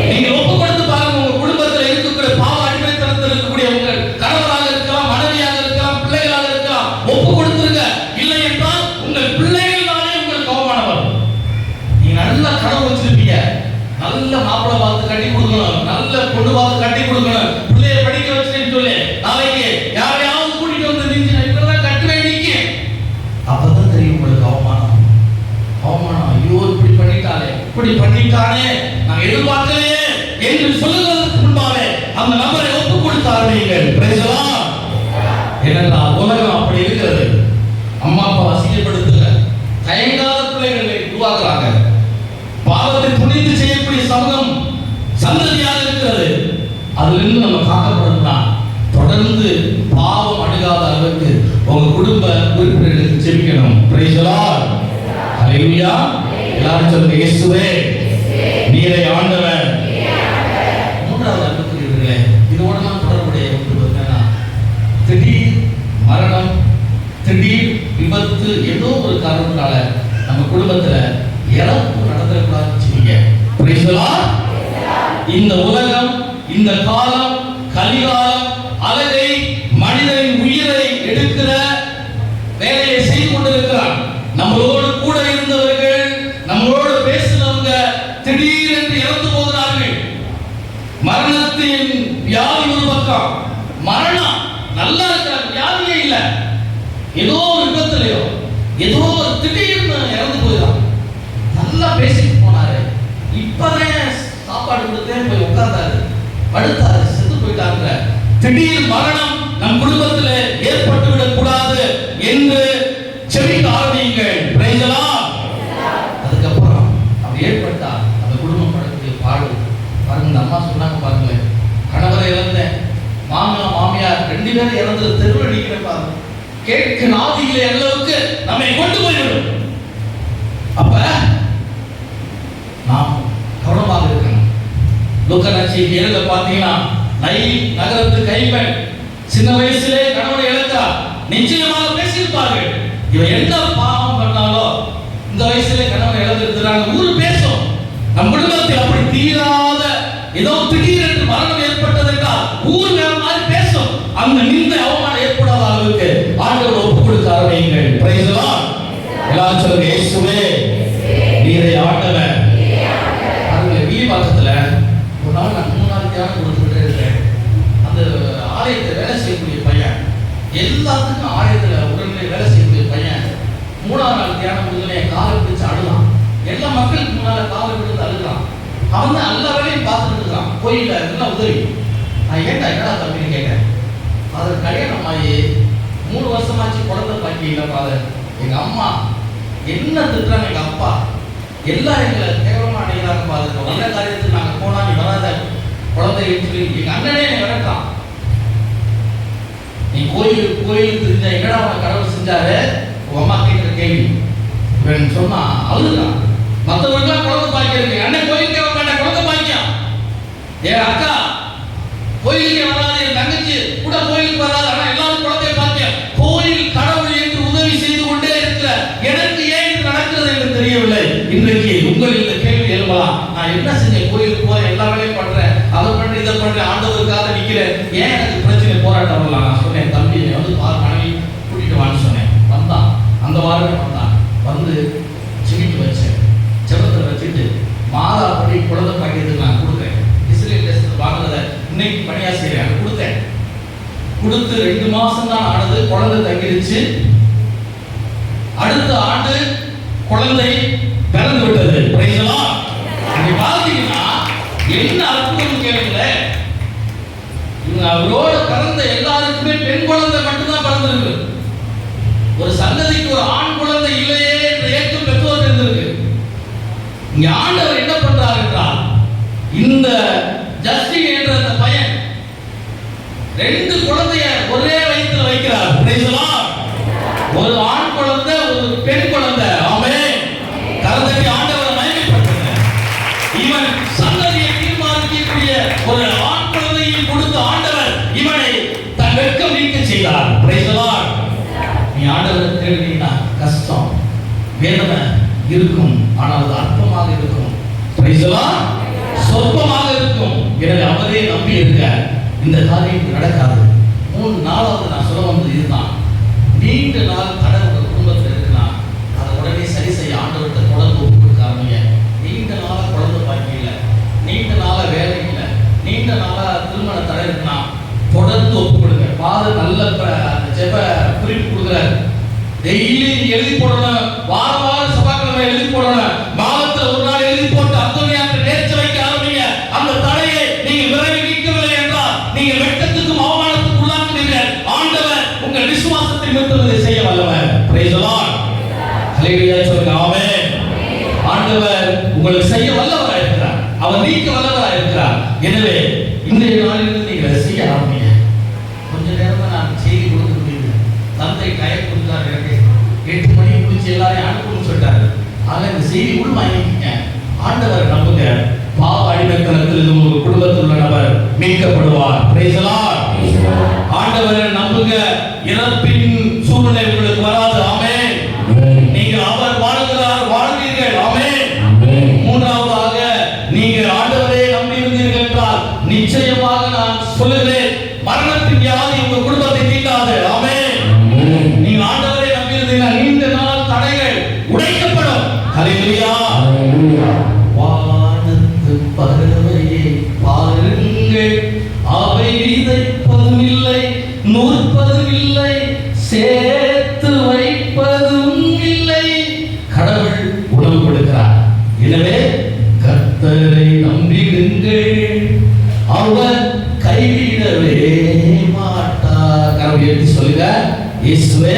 நீங்க ஒப்பு கொடுத்து பாருங்க. உங்க குடும்பத்தில் இருக்கக்கூடிய பாவ அடிமைத்தனத்தில் இருக்கக்கூடிய உங்கள் கணவராக இருக்கலாம், மனைவியாக இருக்கலாம், பிள்ளைகளாக இருக்கலாம், ஒப்பு கொடுத்துருங்க. இல்லை என்றால் உங்கள் பிள்ளைகளாலே உங்களுக்கு அவமானம் வரும். நீங்க நல்ல கனவு வச்சிருப்பீங்க, நல்ல மாப்பிள்ளை பார்த்து கட்டி கொடுக்கணும், நல்ல பொண்ணு பார்த்து கட்டி கொடுக்கணும், பிள்ளைய படிக்க வச்சுன்னு சொல்லி நாளைக்கு யாரையாவது கூட்டிட்டு வந்து நின்று இப்பதான் கட்டுவே நிக்க, அப்பதான் தெரியும் உங்களுக்கு அவமானம். அவமானம், ஐயோ இப்படி பண்ணிட்டாலே, இப்படி பண்ணிட்டானே, நான் எதிர்பார்க்கலையே என்று சொல்லுவதற்கு முன்பாக அந்த நபரை ஒப்பு கொடுத்து ஆரம்பியுங்கள். Price the Lord. ஏனென்றால் உலகம் அப்படி இருக்கிறது. அம்மா அப்பா அசிங்கப்படுத்துங்க, தயங்காத பிள்ளைகளை உருவாக்குறாங்க. பாவத்தை துணிந்து செய்யக்கூடிய சமூகம் சந்ததியாக இருக்கிறது. அதிலிருந்து நம்ம காக்கப்படணும்னா தொடர்ந்து பாவம் அணுகாத அளவுக்கு உங்க குடும்ப உறுப்பினர்களுக்கு ஜெபிக்கணும். Praise the lord. ஹல்லேலூயா. எல்லாரும் சொல்லுங்க, இயேசுவே நீரே ஆண்டவர். மூன்றாவது அன்புக்குரியவர்களே, இதோட நான் தொடர்புடைய ஒன்று பார்த்தீங்கன்னா, திடீர் மரணம், திடீர் விபத்து, ஏதோ ஒரு காரணத்தினால நம்ம குடும்பத்துல இறப்பு நடந்துடக்கூடாதுன்னு சொல்லுங்க. Price the Lord. இந்த உலகம், இந்த காலம், கலிகாலம், அழகை மனிதனின் உயிரை எடுக்கிற வேலையை செய்து கொண்டிருக்கிறான். நம்மளோடு கூட இருந்தவர்கள், நம்மளோடு பேசினவங்க திடீரென்று இறந்து போகிறார்கள். மரணத்தின் வியாதி ஒரு பக்கம், மரணம் நல்லா இருக்கிற வியாதியே இல்லை, ஏதோ ஒரு விபத்துலையோ ஏதோ ஒரு திடீர்னு இறந்து போயிடும். நல்லா பேசிட்டு போனாரு, இப்பதான் சாப்பாடு கொடுத்தே போய் உட்கார்ந்தாரு, படுத்தாரு, செத்து போயிட்டாங்க. திடீர் மரணம் நம் குடும்பத்தில் ஏற்பட்டு விடக் கூடாது என்று செபிக்க ஆரம்பியுங்கள். Price the Lord. அதுக்கப்புறம் அப்படி ஏற்பட்டா அந்த குடும்பம் படக்கூடிய பாடு பாருங்க. இந்த அம்மா சொன்னாங்க பாருங்க, கணவரை இழந்தேன், மாமியார் 2 பேரும் இறந்து தெருவில் அடிக்கிற பாருங்க, கேட்க நாதியிலே அளவுக்கு நம்மை கொண்டு போய்விடும். அப்ப நாம் கவனமாக இருக்கணும். லூக்கா ஏழுல பாத்தீங்கன்னா, நகரத்து கைப்பெண் சின்ன வயசுலே கணவனை இழந்தார். நிச்சயமாக பேசியிருப்பார்கள், இவன் என்ன பாவம் பண்ணாலோ இந்த வயசுல கணவனை இழந்திருக்கிறாங்க, ஊர் பேசும். நம் குடும்பத்தில் அப்படி தீராத ஏதோ திடீரென்று மரணம் ஏற்பட்டது என்றால் ஊர் வேற மாதிரி பேசும். அந்த நிந்தை அவமானம் ஏற்படாத அளவுக்கு ஆண்டவர் ஒப்பு கொடுக்க ஆரம்பியுங்கள். Price the Lord. எல்லாரும் சொல்லுங்க, இயேசுவே நீரே ஆண்டவர். அதுல வீவாக்கத்துல ஒரு நாள் நான் 3 நாள் தியானம் கொடுத்துக்கிட்டே இருக்கேன். அந்த ஆலயத்தை வேலை செய்யக்கூடிய பையன், எல்லாத்துக்கும் ஆலயத்துல உடனே வேலை செய்யக்கூடிய பையன் 3ஆம் நாள் தியானம் முடிஞ்சோடனே காலை பிடிச்சு அழுதான். எல்லா மக்களுக்கு முன்னால காலை பிடித்து அழுகிறான். அவன் தான் எல்லா வேலையும் பார்த்துட்டு இருக்கான். கோயில்ல எல்லாம் உதவி. நான் ஏன்டா என்னடா தம்பின்னு கேட்டேன். ஃபாதர் கல்யாணம் ஆகி 3 வருஷமாச்சு, குழந்தை பாக்கி இல்லை ஃபாதர். எங்க அம்மா என்ன திட்டுறாங்க, எங்க அப்பா எல்லாம் எங்களை கேவலமா அடைகிறாங்க ஃபாதர். நல்ல காரியத்துக்கு நாங்க போனா நீ வராத குழந்தை சொல்லி எங்க அண்ணனே விளக்கான். நீ கோயில் தெரிஞ்ச என்னடா உன கடவுள் செஞ்சாரு, உங்க அம்மா கேட்கிற கேள்வி. இவன் சொன்னா அழுதுறான். மற்றவர்களுக்கு குழந்தை பாக்கியம் இருக்கு, அண்ணன் கோயிலுக்கே வர குழந்தை பாக்கியம். என் அக்கா கோயிலுக்கே வராது, என் தங்கச்சி கூட கோயிலுக்கு வராது, ஆனா எல்லாரும் குழந்தை பாக்கியம். கோயில் கடவுள் என்று உதவி செய்து கொண்டே இருக்கிற எனக்கு ஏன் இது நடக்கிறது என்று தெரியவில்லை. இன்றைக்கு உங்கள் இந்த கேள்வி எழுப்பலாம், நான் என்ன செஞ்சேன், கோயிலுக்கு போறேன், எல்லா வேலையும் பண்றேன், அதை பண்றேன், இதை பண்றேன், ஆண்டவருக்காக நிக்கிறேன், ஏன் எனக்கு பிரச்சனை போராட்டம் வரலாம். நான் சொன்னேன், தம்பி வந்து மனைவி கூட்டிட்டு வான்னு சொன்னேன். வாரம் வந்தான். வந்து ஜெபிக்க வச்சேன். ஜெபத்தில் வச்சுட்டு மாதா படி குழந்தை பாக்கியத்துக்கு நான் கொடுத்தேன். இஸ்ரேல் தேசத்தில் வாங்கினதை இன்னைக்கு பணியாக செய்கிறேன். கொடுத்தேன். கொடுத்து 2 மாசம் தான் ஆனது. குழந்தை தங்கிடுச்சு. அடுத்த ஆண்டு குழந்தை பிறந்து விட்டது. Price the Lord. நீங்க பாத்தீங்கன்னா என்ன அற்புதம் கேளுங்களேன். இவங்க அவரோட பிறந்த எல்லாருக்குமே பெண் குழந்தை மட்டும்தான் பிறந்திருக்கு. ஒரு சந்ததிக்கு ஒரு ஆண் குழந்தை இல்லையே என்ற ஏக்கம் பெற்றோர் இருந்திருக்கு. இங்க ஆண்டவர் என்ன பண்றார் என்றால், இந்த ஜஸ்டின் என்ற அந்த பையன் 2 குழந்தைய ஒரே வயிற்றில் வைக்கிறார். Price the Lord. ஒரு ஆண் குழந்தை, ஒரு பெண் குழந்தை. ஆமென். கர்த்தருடைய ஆண்டவரை மகிமைப்படுத்துங்க. இவன் சந்ததியை தீர்மானிக்கக்கூடிய ஒரு ஆண் குழந்தையை கொடுத்த ஆண்டவர் இவனை தன் வெட்கம் நீக்க செய்தார். Price the Lord. நீ ஆண்டவரை தேடினா கஷ்டம், வேதனை இருக்கும், ஆனால் அது அற்பமாக இருக்கும். Price the Lord. சொற்பமாக இருக்கும். எனவே அவரே நம்பி இருக்க இந்த காரியம் நடக்காது. 3-4வது நான் சொல்ல வந்தது இதுதான். நீண்ட நாள் கடன் ஒரு குடும்பத்தில் இருக்குன்னா அதை உடனே சரி செய்ய ஆண்டவர்கிட்ட தொடர்ந்து ஒப்பு கொடுக்க ஆரம்பிங்க. நீண்ட நாளாக குழந்தை பாக்கி இல்லை, நீண்ட நாளாக வேலை இல்லை, நீண்ட நாளாக திருமண தடை இருக்குன்னா தொடர்ந்து ஒப்பு கொடுங்க. பாரு நல்ல ஜெப குறிப்பு கொடுக்குறாரு. டெய்லி எழுதி போடணும். வாரம் சபாக்கிழமை எழுதி போடணும். மாதத்தில் ஒரு நாள் எழுதி போட்டு அந்தோனியாருக்கு நேர்ச்சி வைக்க ஆரம்பிங்க. அந்த தடையை நீங்கள் விரைவில் நீக்கவில்லை என்றால் நீங்கள் வெட்கத்துக்கும் அவமானத்துக்கும் உள்ளாக்குவீர்கள். ஆண்டவர் உங்கள் விசுவாசத்தை மீட்பதை செய்ய வல்லவர். Price the lord. ஹல்லேலூயா சொல்லுங்க. ஆமென். ஆண்டவர் உங்களுக்கு செய்ய வல்லவராக இருக்கிறார். அவர் நீக்க வல்லவராக இருக்கிறார். எனவே இன்றைய நாளிலிருந்து நீங்கள் செய்ய ஆரம்பிங்க. கொஞ்ச நேரம் நான் செய்தி கொடுக்க முடியுது. தந்தை டைம் கொடுத்தாரு. எனக்கு 8 மணிக்கு முடிச்சு எல்லாரையும் அனுப்பணும்னு சொல்லிட்டாரு. ஆக இந்த செய்தி உள் வாங்கிக்கங்க. ஆண்டவரை நம்புங்க. பாவ அடிமைத்தனத்தில் உங்க குடும்பத்தில் உள்ள நபர் மீட்கப்படுவார். Price the Lord. ஆண்டவரை நம்புங்க. இறப்பின் சூழ்நிலை உங்களுக்கு வராது. ஆமென். நீங்கள் அவர் வாழ்கிறார், வாழ்வீர்கள். ஆமென். 3வதாக நீங்கள் ஆண்டவரை நம்பி இருந்தீர்கள் என்றால் நிச்சயமாக நான் சொல்லுகிறேன், மரணத்தின் வியாதி உங்க குடும்பத்தை தீண்டாது. ஆமென். நீங்க ஆண்டவரை நம்பி இருந்தீங்கன்னா நீண்ட நாள் தடைகள் உடைக்கப்படும். ஹல்லேலூயா. வானத்து பறவையை பாருங்கள், அவை விதைப்பதும் இல்லை, நூற்பதும் இல்லை, சேர்த்து வைப்பதும் இல்லை. கடவுள் உணவு கொடுக்கிறார். எனவே கர்த்தரை நம்பிடுங்கள், அவர் கைவிடவே மாட்டார். கடவுள் எடுத்து சொல்லுங்க. இயேசுவே,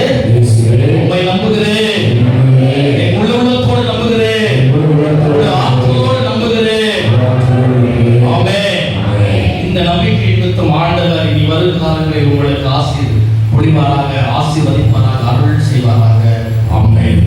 உம்மை நம்புகிறேன். என் முழு உள்ளத்தோடு நம்புகிறேன். ஆத்மாவோடு நம்புகிறேன். ஆமென். இந்த நம்பிக்கை நிமித்தம் ஆண்டவர் இனி வரும் காலங்களில் உங்களுக்கு பொழிவாராக, ஆசீர்வதிப்பாராக, அருள் செய்வாராக. ஆமென்.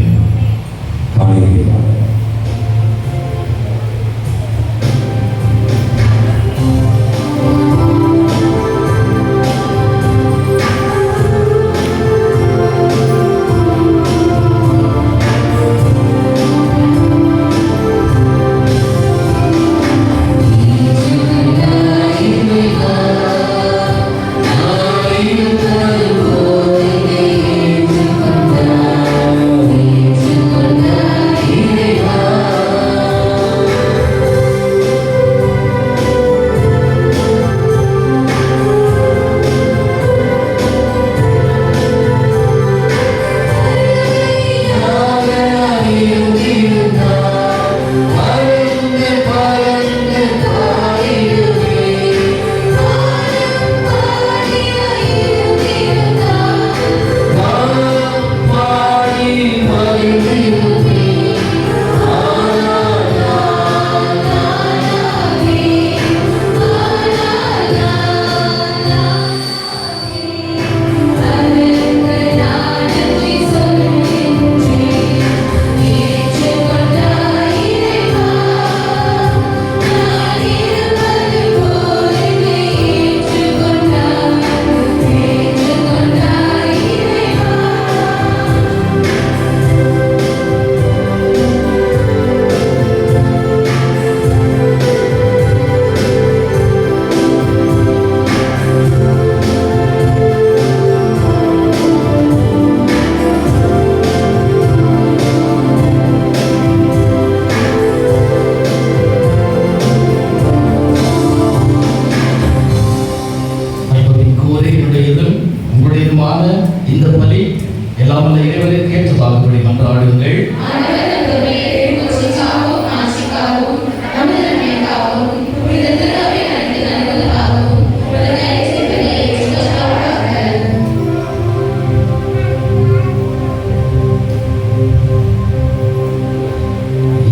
இறைவனுக்கு ஏற்றதாகும்படி மன்றாடுங்கள்.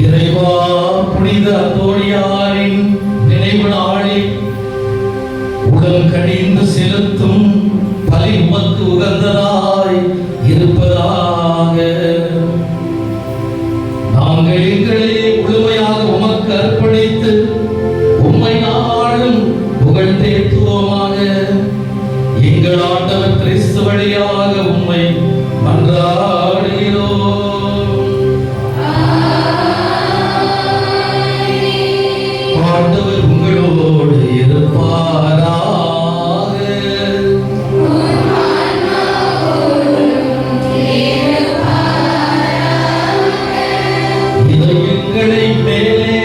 இறைவா, புனித அந்தோணியாரின் நினைவு நாளில் உடல் கடிந்து செலுத்தும் பலி உமக்கு உகந்ததாய் இருப்பதாக. நாங்கள் எங்களை முழுமையாக உமக்கு அர்ப்பணித்து உம்மை நாளும் புகழ்ந்தேத்துவோமாக. எங்கள் ஆண்டவர் கிறிஸ்து வழியாக உம்மை மன்றாடுகிறோம். ஆண்டவர் உங்களோடு இருப்பாராக. இதயங்களை மேலே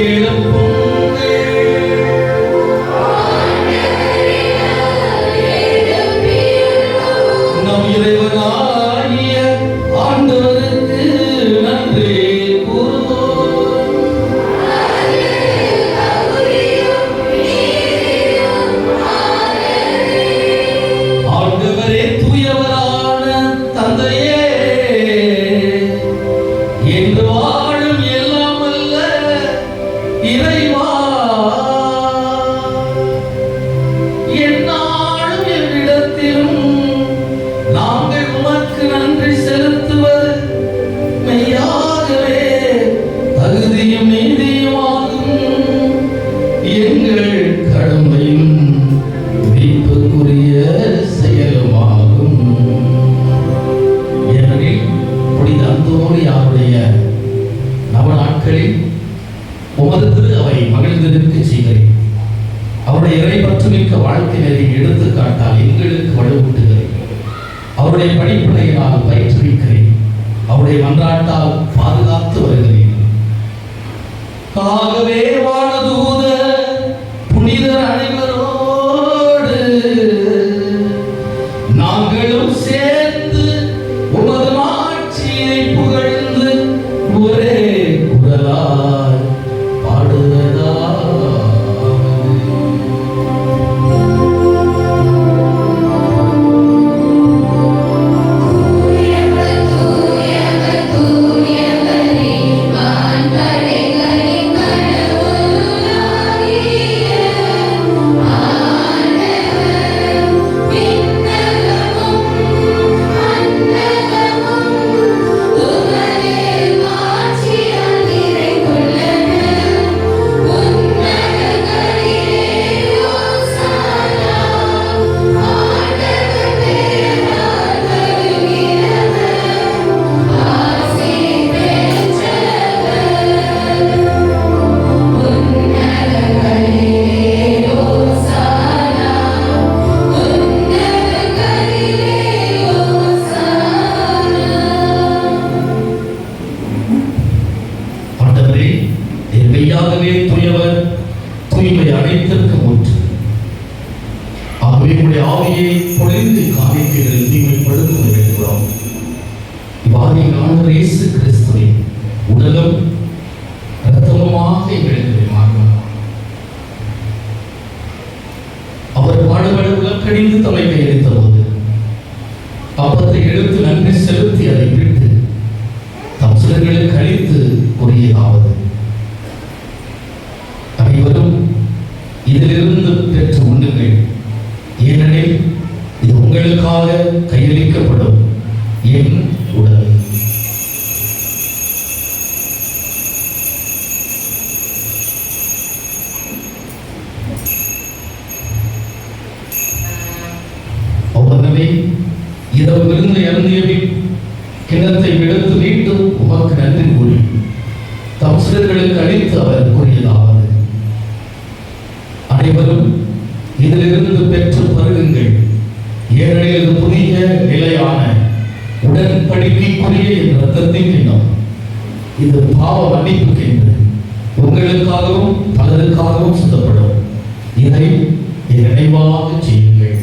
எழுப்புங்கள். நம் இறைவனாகிய ஆண்டவருக்கு நன்றி கூறுவோம். ஆண்டவரே, தூயவரான தந்தையே, என்று வாழும் எல்லாம் அல்ல இறைவா, எந்நாளும் எவ்விடத்திலும் நாங்கள் உமக்கு நன்றி செலுத்துவது மெய்யாகவே தகுதியும் நீதியுமாகும். எங்கள் கடமையும் மீட்புக்குரிய செயலுமாகும். ஏனெனில் புனித அந்தோணியாருடைய நவநாட்களில் உமது திரு அவை மகிழ்ந்திருக்க செய்கிறேன். அவருடைய இறைப்பற்றுமிக்க வாழ்க்கை நெறியை எடுத்துக்காட்டால் எங்களுக்கு வலுவூட்டுகிறேன். அவருடைய படிப்பினையினால் பயிற்றுவிக்கிறேன். அவருடைய மன்றாட்டால் பாதுகாத்து வருகிறேன். ஆகவே வானதூத புனிதர் அனைவரோடு நாங்களும் சேர்ந்து உமது மாட்சியை புகழ்ந்து ஒரே குரலாய் பாடுவதாவது. மெய்யாகவே தூயவர், தூய்மை அனைத்திற்கும் ஊற்று. ஆகவே உடைய ஆவியை பொழிந்து காணிக்கைகளில் தூய்மைப்படுத்த வேண்டுகிறோம். இவ்வாறு ஆண்டவர் இயேசு கிறிஸ்துவை உடலும் இரத்தமுமாக எங்களுக்கு மாறும். அவர் பாடுபட உலக்கணிந்து தம்மை கையளித்த போது அப்பத்தை எடுத்து நன்றி செலுத்தி அதை விட்டு தம் சிலர்களுக்கு அளித்து கூறியதாவது: அனைவரும் இதிலிருந்து பெற்று உண்ணுங்கள், ஏனெனில் இது உங்களுக்காக கையளிக்கப்படும் என் உடல். அவ்வளவே இரவு விருந்து இறந்தியபின் கிணத்தை எடுத்து மீண்டும் உமக்கு நன்றி கூறி தம் சிலர்களுக்கு அளித்து அவர் கூறியதாவது: அனைவரும் இதிலிருந்து பெற்று பருகுங்கள், ஏனெனில் இது புதிய நிலையான உடன்படிக்கைக்குரிய என் இரத்தத்தின் கிண்ணம். இது பாவ மன்னிப்புக்கு என்று உங்களுக்காகவும் பலருக்காகவும் சிந்தப்படும். இதை என் நினைவாக செய்யுங்கள்.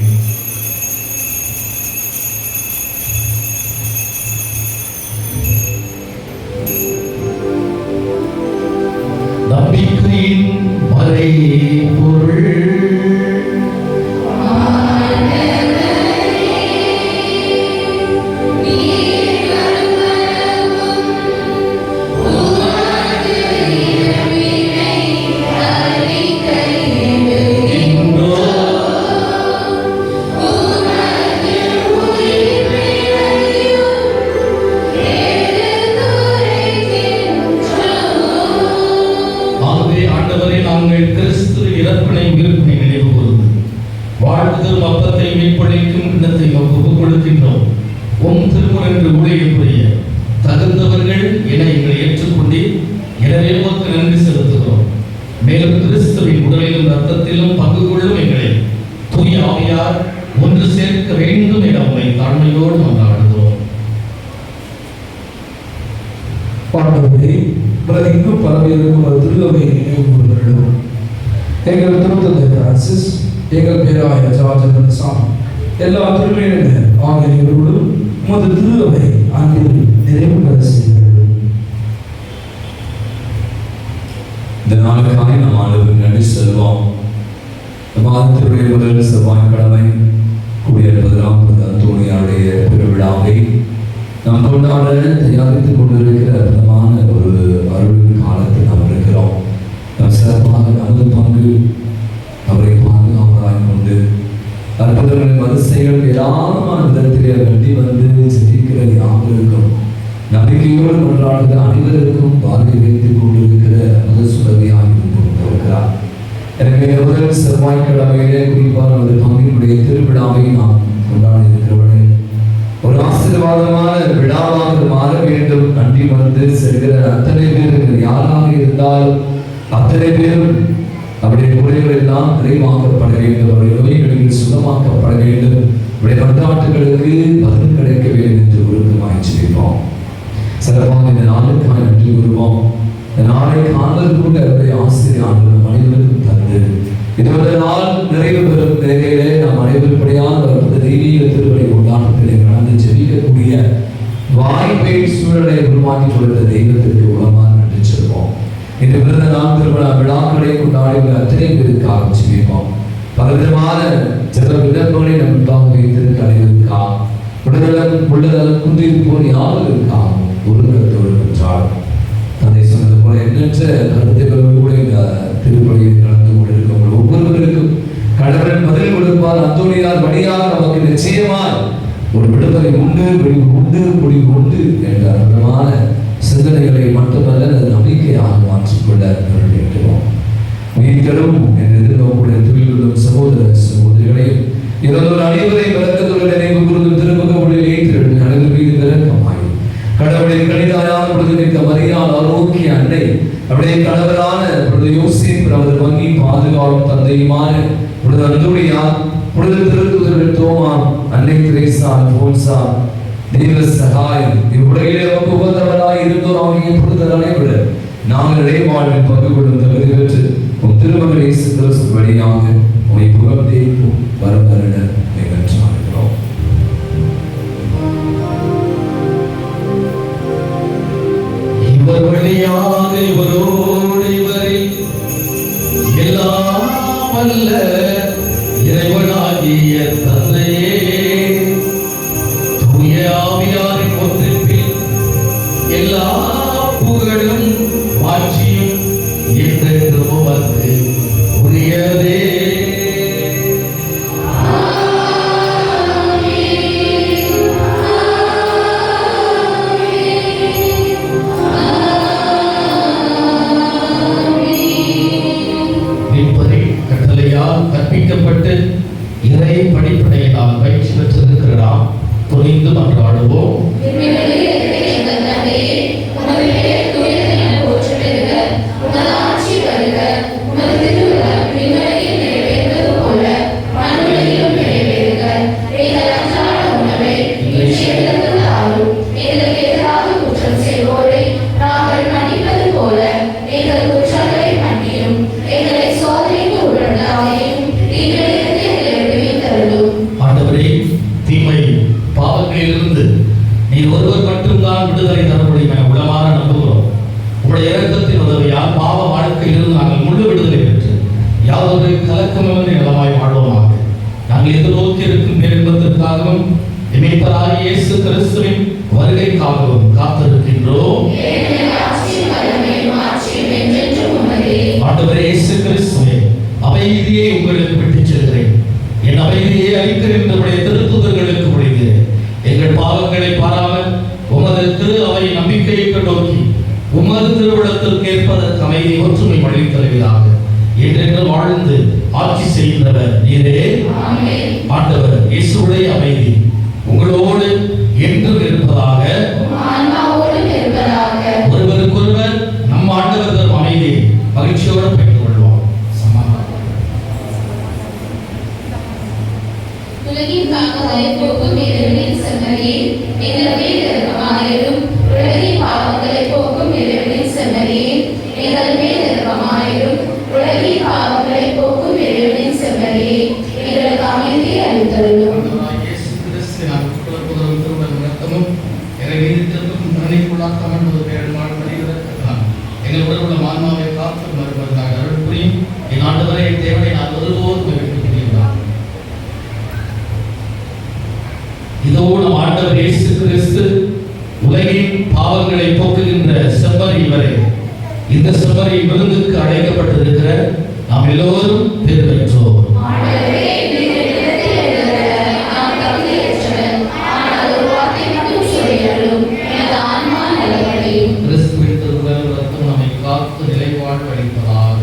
என்று ஊழியம் புரிய தகுந்தவர்கள் என எங்களை ஏற்றுக்கொண்டீர். எனவே உமக்கு நன்றி செலுத்துகிறோம். மேலும் கிறிஸ்துவின் உடலிலும் இரத்தத்திலும் பங்கு கொள்ளும் எங்களை தூய ஆவியார் ஒன்று சேர்க்க வேண்டும் என உம்மை தாழ்மையோடு மன்றாடுகிறோம். ஆண்டவரே, உலகெங்கும் பரவியிருக்கும் ஒரு திருவை நினைவு கூறுகிறோம். எங்கள் திருத்தந்தை பிரான்சிஸ், எங்கள் பேராய ஜார்ஜ் சாமி, எல்லா திருமையினர் ஆகியோரோடும் உமது திருவை அன்பில் நிறைவு பெற செய்கிறது. இந்த நாளுக்காக நம் ஆண்டவருக்கு நன்றி செல்வோம். மாதத்தினுடைய முதல் செவ்வாய்க்கிழமை குடியேற்பதாம் அந்தோனியாருடைய பெருவிழாவை நாம் கொண்டாட தயாரித்துக் கொண்டிருக்கிற அற்புதமான ஒரு அருள் காலத்தில் நாம் இருக்கிறோம். நாம் சிறப்பாக நமது பங்கு அவரை பாதுகாவலாய் கொண்டு அற்புதங்களின் வரிசைகள் ஏராளமான விதத்திலே வெட்டி வந்து சிந்திக்கிற யாவருக்கும் நம்பிக்கையோடு கொண்டாடுகிற அனைவருக்கும் வாழ்க்கை வைத்துக் கொண்டிருக்கிற முதல் சுடவியாக இருந்து கொண்டிருக்கிறார். எனவே முதல் செவ்வாய்க்கிழமையிலே குறிப்பாக நமது பங்கினுடைய திருவிழாவை நாம் கொண்டாடி இருக்கிறவர்களே, ஒரு ஆசீர்வாதமான விழாவாக மாற வேண்டும். நன்றி வந்து செல்கிற அத்தனை பேர்கள் யாராக இருந்தாலும் அத்தனை பேரும் அவருடைய குறைகள் எல்லாம் நிறைவாக்கப்பட வேண்டும். அவருடைய நோய்களில் சுகமாக்கப்பட வேண்டும். அவருடைய கொண்டாட்டுகளுக்கு பதில் கிடைக்க வேண்டும் என்று உருக்கமாய் செய்வோம். சிறப்பாக இந்த நாளுக்காக நன்றி கூறுவோம். இந்த நாளை காண்பது கூட அவருடைய ஆசிரியர் அனைவருக்கும் தந்து இதோட நாள் நிறைவு பெறும் நிலையிலே நாம் அனைவருப்படியான தெய்வீக திருப்பலை கொண்டாட்டத்திலே கடந்து ஜெபிக்கக்கூடிய வாய்ப்பை சூழலை உருவாக்கி கொடுத்த தெய்வத்திற்கு உலகமாக நன்றி செல்வோம். இந்த பிறந்த நாள் திருவிழா விழாக்களை கொண்டாடி அத்தனை பேருக்காக ஜெபிப்போம். பலவிதமான சில விதங்களை நம் முன்பாக வைத்திருக்க அனைவருக்காக உடல்நலம் உள்ளதல் குன்றியிருப்போர் யாவருக்காக ஒரு கருத்தோடு என்றால் தந்தை சொன்னது போல எண்ணற்ற கருத்துக்களோடு கூட இந்த திருப்பலியில் கலந்து கொண்டிருக்கும் ஒவ்வொருவருக்கும் கடவுள் பதில் கொடுப்பார். அந்தோனியார் வழியாக நமக்கு நிச்சயமாய் ஒரு விடுதலை உண்டு, முடிவு உண்டு என்ற அற்புதமான சிந்தனைகளை மட்டுமல்ல நம்பிக்கையாக மாற்றிக்கொள்ள வேண்டுகிறோம். மீண்டும் என் எதிர்நோக்குடைய தொழிலும் சகோதர சகோதரிகளையும் இதனோடு அனைவரை விளக்கத்துடன் நினைவு கூறும் திருமுக ஒளியில் ஏற்று அனைவர் மீது விளக்கமாய் கடவுளின் கணிதாயான பொழுதுமிக்க மரியாள் ஆரோக்கிய அன்னை அவருடைய கணவரான பொழுது யோசேப்பு அவரது வங்கி பாதுகாவலும் தந்தையுமான பொழுது அந்தோனியார் பொழுது திருத்துதர்கள் தோமா அன்னை திரேசா போன்சா தெய்வ சகாயம் இவ்வுலகிலே நமக்கு உகந்தவராய் இருந்தோர் ஆகிய பொழுது அனைவரும் நாங்கள் இடைவாழ்வில் பங்கு கொள்ளும் தகுதி பெற்று உன் திருமகள் இயேசு கிறிஸ்து வழியாக உம்மை புகழ்ந்தேற்போம் வரவருட நிகழ்ச்சாகிறோம். இவர் வழியாக இவரோடு இவரில் எல்லாம் வல்ல இறைவனாகிய தந்தையே தூய ஆவியாரின் ஒன்றிப்பில் எல்லா புகழும் மாட்சியும் என்றென்றும் உமக்கு உரியதே. கற்பிக்கப்பட்டு இறை படிப்படையினால் பயிற்சி பெற்றிருக்கிற நாம் துணிந்து மன்றாடுவோம். பாவங்களிலிருந்து நீர் ஒருவர் மட்டும்தான் விடுதலை தர முடியும் என உளமாற நம்புகிறோம். உங்களுடைய இரக்கத்தின் உதவியால் பாவ வாழ்க்கையிலிருந்து நாங்கள் முழு விடுதலை பெற்று யாதொரு கலக்கமின்றி நலமாய் வாழ்வோமாக. நாங்கள் எதிர்நோக்கி இருக்கும் பேரின்பத்திற்காகவும் இமைப்பராகிய இயேசு கிறிஸ்துவின் வருகைக்காகவும் காத்திருக்கின்றோம். ஆண்டவரே இயேசு கிறிஸ்துவே, அமைதியை உங்களுக்கு விட்டுச் செல்கிறேன், என் அமைதியை அளிக்கிறேன் என்று திருத்துதர்களுக்கு முடிகிறேன். எங்கள் பாவங்களை பாராமல் உமது திரு அவை நம்பிக்கையை நோக்கி உமது திருவிழத்திற்கு ஏற்பதற்கு அமைதி ஒற்றுமை அளித்தருவதாக என்றென்று வாழ்ந்து ஆட்சி செய்கின்றவர் நீரே. ஆண்டவர் இயேசுடைய அமைதி உங்களோடு என்றும் இருப்பதாக. ஒருவருக்கொருவர் நம் ஆண்டவர் தரும் அமைதியை மகிழ்ச்சியோடு பெற்றுக் கொள்வோம். உலகின் பாவங்களை போக்கும் இறைவனின் செம்மறியே, எங்கள் மேல் இரக்கமாயிரும். உலகின் பாவங்களை போக்கும் இறைவனின் செம்மறியே, எங்கள் மேல் இரக்கமாயிரும். உலகின் பாவங்களை போக்கும் இறைவனின் செம்மறியே, எங்களுக்கு அமைதியை அளித்தருளும். எங்கள் உடலுள்ள மான்மாவை காத்து மறுப்பதற்காக அருள் புரியும். என் ஆண்டவரை தேவனை நான் ஒருபோதும் விட்டுவிடுகிறேன். இதோ நம் ஆண்டவர் இயேசு கிறிஸ்து உலகின் பாவங்களை போக்குகின்ற செம்மறி இவரே. இந்த செம்மறி விருந்துக்கு அழைக்கப்பட்டிருக்கிற நாம் எல்லோரும் பேர் பெற்றோம். கிறிஸ்துவின் திருவுடல் இரத்தம் நம்மை காத்து நிலைவாழ்வு அளிப்பதாக.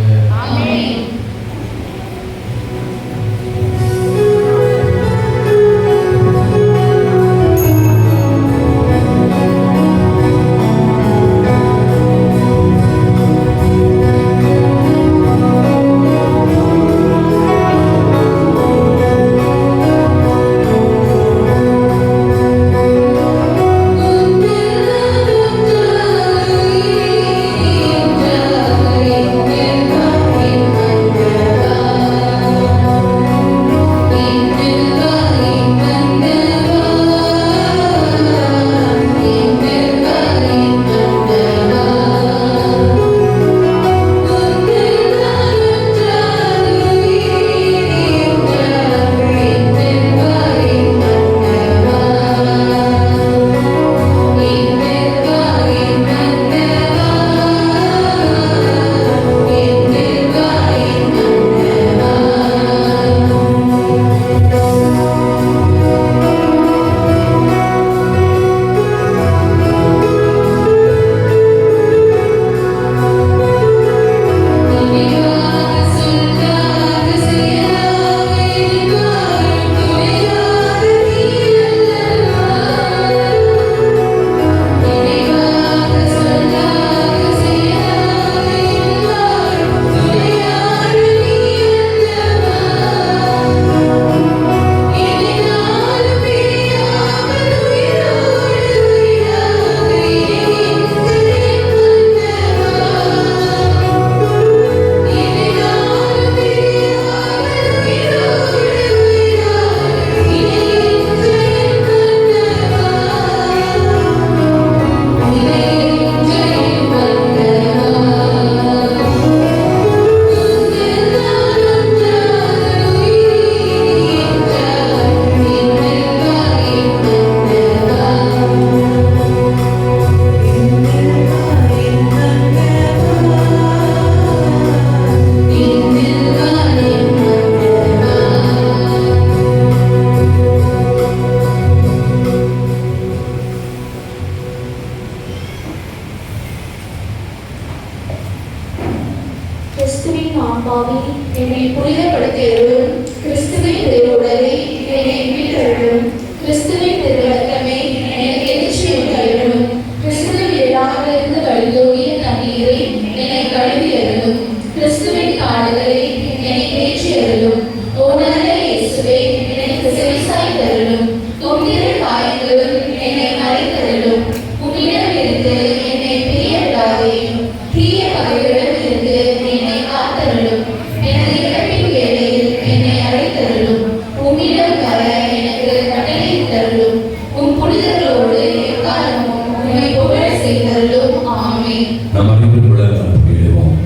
கிறிஸ்துவின் ஆன்மாவே, என்னை புனிதப்படுத்தியருளும். கிறிஸ்துவின் திருவுடலை என்னை மீட்டருளும். கிறிஸ்துவின் திருரத்தமே எனக்கு எதிர்ச்சியுள்ளருளும். கிறிஸ்துவின் எல்லாரிலிருந்து வழிந்தோடிய தண்ணீரை என்னை கழுவியருளும். கிறிஸ்துவின் காடுகளை என்னை தேற்றியருளும். ஓ நல்ல இயேசுவே, எனக்கு செவிசாய்த்தருளும். உம்மிரு காயங்களும் என்னை மறைத்தருளும். உம்மிடம் இருந்து என்னை பிரிய விடாதேயும். தீய பகைகளிடமிருந்து என்னை காத்தருளும். எனது இறப்பின் வேளையில் என்னை அழைத்தருளும். உம்மிடம் வர எனக்கு கட்டளையிட்டருளும். உம் புனிதர்களோடு எக்காலமும் உம்மை புகழ செய்தருளும். ஆமென். நம் அனைவரும் அனுப்பிடுவோம்.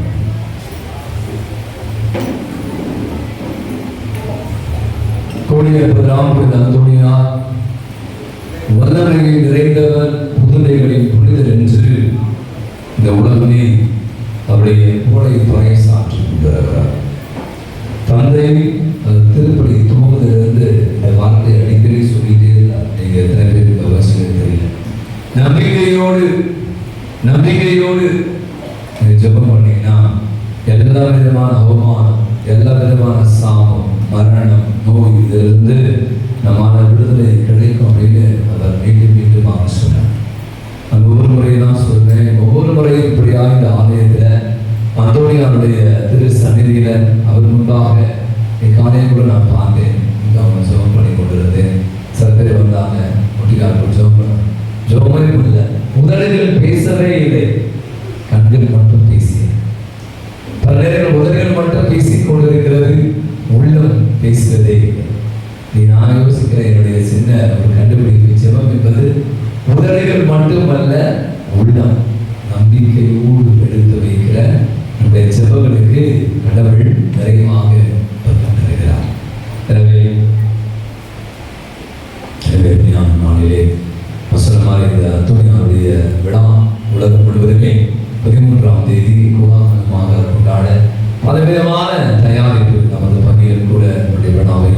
அந்தோனியா வல்லமையை நிறைந்தவர், புதுமைகளின் புனிதர் என்று இந்த உலகமே அவருடைய புகழை பறைசாற்றி கொண்டிருக்கிறார். தந்தை திருப்பதி துவங்குவதிலிருந்து இந்த வார்த்தை அடிக்கடி சொல்லிட்டே இருந்தார். நீங்க எத்தனை பேருக்கு அவசியம் தெரியல. நம்பிக்கையோடு ஜெபம் பண்ணீங்கன்னா எல்லா விதமான அவமானம், எல்லா விதமான சாபம் மரணம், நோய் இதிலிருந்து நம்மால விடுதலை கிடைக்கும் அப்படின்னு அவர் மீண்டும் மீண்டுமாக சொன்னார். நான் ஒவ்வொரு முறையும் தான் சொல்றேன், ஒவ்வொரு முறையும் இப்படியா இந்த ஆலயத்தில் அந்தோனியாருடைய திரு சந்நிதியில அவர் முன்பாக காலையும் கூட நான் பார்த்தேன். இங்கே அவங்க ஜெபம் பண்ணி கொண்டிருந்தேன். சில பேர் வந்தாங்க, ஒட்டிக்காரர்கள் ஜெபமே இல்லை, உதடுகள் பேசவே இல்லை, கண்கள் மட்டும் பேசிய. பல நேரம் உதடுகள் மட்டும் பேசிக் கொண்டிருக்கிறது, உள்ளம் பேசுவதே இல்லை. நான் யோசிக்கிறேன், என்னுடைய சின்ன ஒரு கண்டுபிடிப்பு, ஜெபம் என்பது உதடுகள் மட்டுமல்ல, உள்ளம் நம்பிக்கையோடு எடுத்து வைக்கிற நம்முடைய ஜெபங்களுக்கு கடவுள் நிறைவாக தருகிறார். எனவே நாளிலே அவசரமாக இந்த அந்தோனியாருடைய விழா உலகம் முழுவதுமே 13ஆம் தேதி கோலாகலமாக கொண்டாட பலவிதமான தயாரிப்பு நமது பணியில் கூட நம்முடைய விழாவை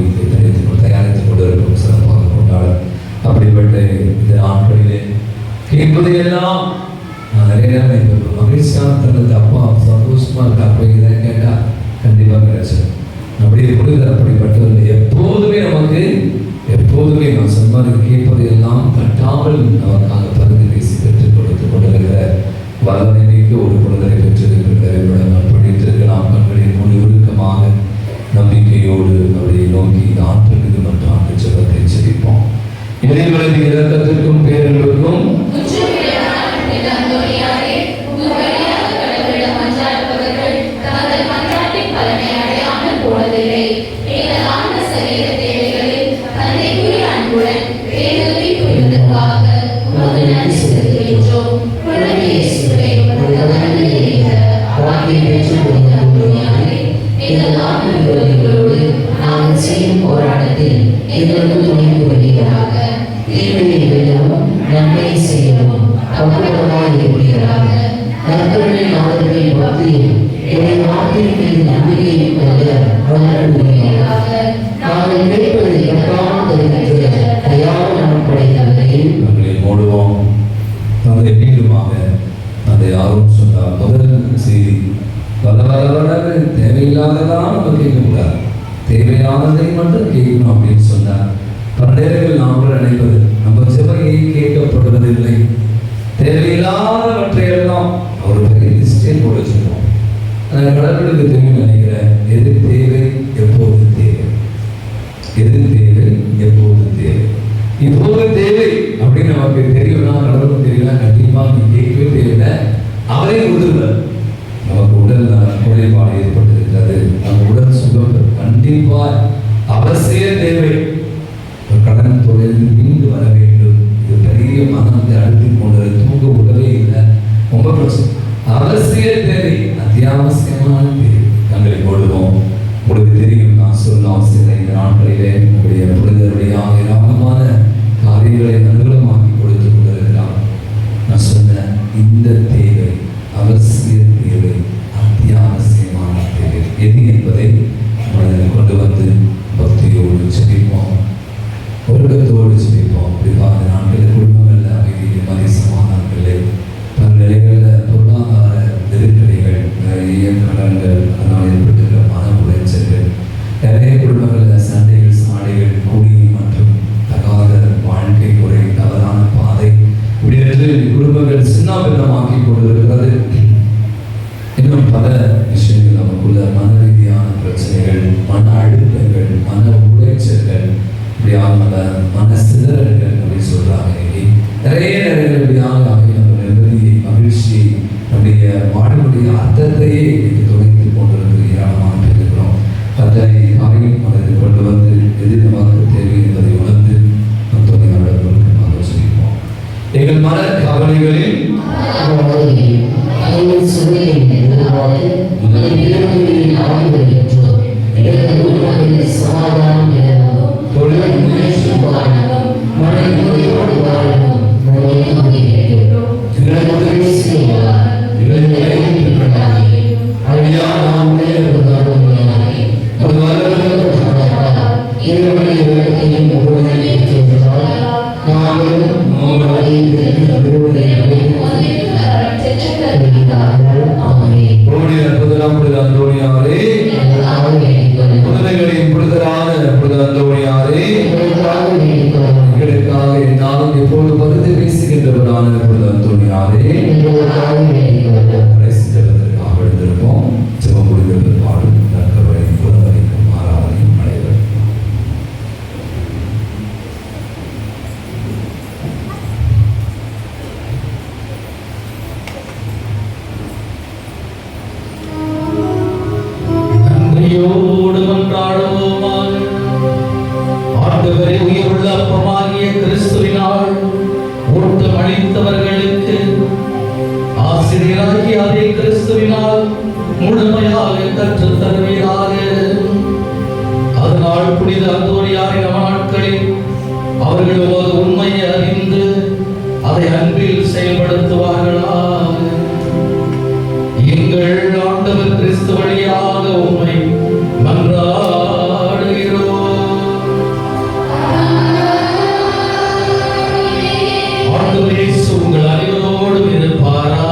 தயாரித்துக் கொண்டிருக்கும், சிறப்பாக கொண்டாட. அப்படிப்பட்ட இந்த நாட்களிலே கேட்பதையெல்லாம் நான் நிறைய நேரம் மகிழ்ச்சியான தருணத்தை அப்பா சந்தோஷமா இருக்கா அப்படி இதை கேட்டால் கண்டிப்பாக கிடைச்சது. அப்படியே புரிதல் அப்படிப்பட்டவர்கள் எப்போதுமே நமக்கு எப்போதுமே நான் சொன்ன கேட்பதையெல்லாம் தட்டாமல் நமக்காக பரிந்து பேசி பெற்றுக் கொடுத்து கொண்டிருக்கிற வல்லமைக்கு ஒரு புரிதலை பெற்றிருக்கிற நாம் படித்திருக்கலாம். கண்களை மூடி உருக்கமாக நம்பிக்கையோடு அவரை நோக்கி இந்த ஆற்றலுக்கு மற்றும் ஆண்டு ஜெபத்தை செபிப்போம். இறைவனது இரக்கத்திற்கும் பேரர்களுக்கும் போராட்டத்தில் எங்களுக்கு துணை புரிகிறாக, தீமையை வெல்லவும் நன்மை செய்யவும் பக்குவமாக இருக்கிறாக. நற்கருணை நாதர்களின் பக்தியில் என்னை நாட்டின் மீது நம்பிக்கையை கொள்ள வளர்கிறாக. நாங்கள் கேட்பதை எட்டாமல் தெரிவித்து தயார் மனம் படைத்தவரை நம்மளை மூடுவோம். தந்தை மீண்டுமாக அதை யாரும் சொன்னார், முதல் செய்தி வர வர வர தேவையில்லாததான் நம்ம கேட்கக்கூடாது, தேவையானதை மட்டும் கேட்கணும் அப்படின்னு சொன்னார். பல நேரங்கள் நாம் கூட நினைப்பது நம்ம ஜெபம் கேட்கப்படுவதில்லை, தேவையில்லாதவற்றையெல்லாம் ஒரு பெரிய லிஸ்டே போட்டு வச்சுருக்கோம். கடவுளுக்கு தெரியும் நினைக்கிறேன், எது தேவை எப்போது தேவை, எது தேவை எப்போது தேவை. இப்போது தேவை அப்படின்னு நமக்கு தெரியும்னா, கடவுளுக்கு தெரியல, கண்டிப்பாக நீ கேட்கவே தேவையில்லை, அவரே கொடுத்துருவார். நமக்கு உடல் குறைபாடு ஏற்பட்டிருக்கிறது, நம்ம உடல் சுகம் கண்டிப்பாக அவசிய தேவை, ஒரு கடன் தொழில் மீண்டு வர வேண்டும், இது பெரிய மனத்தை அழுத்தி கொண்டு தூங்க உடவே இல்லை, ரொம்ப பிரச்சனை, அவசிய தேவை, அத்தியாவசியமான தேவை. தங்களை கொள்வோம். உங்களுக்கு தெரியும், நான் சொல்ல அவசியம் இந்த நாட்களிலே நம்முடைய புரிதலுடைய ஏராளமான காரியங்களை அனுகூலமாக்கி கொடுத்து கொண்டிருக்கிறார். நான் சொன்ன இந்த தேவை அவசிய தேவை, அத்தியாவசியமான தேவை எது என்பதை கொண்டு வந்து பக்தியோடு செபிப்போம், ஒருடத்தோடு செபிப்போம். குறிப்பாக நாட்களில் குடும்பங்களில் அமைதியில் மதி சமாதானங்களில் பல நிலைகளில் பொருளாதார நெருக்கடிகள், நிறைய கடன்கள், அதனால் ஏற்பட்டுள்ள மன உளைச்சல்கள், நிறைய குடும்பங்களில் சண்டைகள், சாடைகள், குடி மற்றும் தகாத வாழ்க்கை முறை, தவறான பாதை, இப்படி குடும்பங்கள் சின்ன பின்னமாக்கி கொண்டிருக்கிறது. இன்னும் பல விஷயங்கள் நமக்குள்ள மன ரீதியான பிரச்சனைகள், மன அழுத்தங்கள், மன உளைச்சல்கள், இப்படியான மன சிதறல்கள் அப்படின்னு சொல்றாங்க. நிறைய நேரங்கள் இப்படியாக நம்ம நிம்மதியை, மகிழ்ச்சியை, நம்முடைய வாழ்வுடைய அர்த்தத்தையே இன்னைக்கு துணைத்து கொண்டிருக்கிற ஏராளமாக இருக்கிறோம். அத்தனை காரியம் மனதில் கொண்டு வந்து எது நமக்கு தேவை என்பதை உணர்ந்து நம் துணையாளர்களுக்கு ஆலோசிப்போம். எங்கள் மன கவலைகளில் சமாதானம் புதுமைகளின் புரிதலா திருத்தந்தையான புனித அந்தோணியாரே எங்களுக்காக வேண்டிக் கொள்ளும். கடைசி ஜெபத்திற்காக எழுந்திருப்போம். ஜெபம் முடிந்த பிற்பாடு நற்கருணையும் புலவரைக்கும் ஆராதனையும் நடைபெறும். நன்றியோடு மன்றாடுவோமாக. ஆண்டவரே, உயிருள்ள அப்பமாகிய கிறிஸ்துவினால் ஊட்டம் அளித்தவர்களுக்கு ஆசிரியராகிய அதே கிறிஸ்துவினால் முழுமையாக கற்றுத் தருவீராக. அதனால் புனித அந்தோணியாரின் நாட்களில் அவர்கள் உமது உண்மையை அறிந்து அதை அன்பில் செயல்படுத்துவார்களாக. எங்கள் ஆண்டவர் கிறிஸ்து வழியாக உம்மை மன்றாடுகிறோம். ஆண்டவர் இயேசு உங்கள் அனைவரோடும் இருப்பாராக.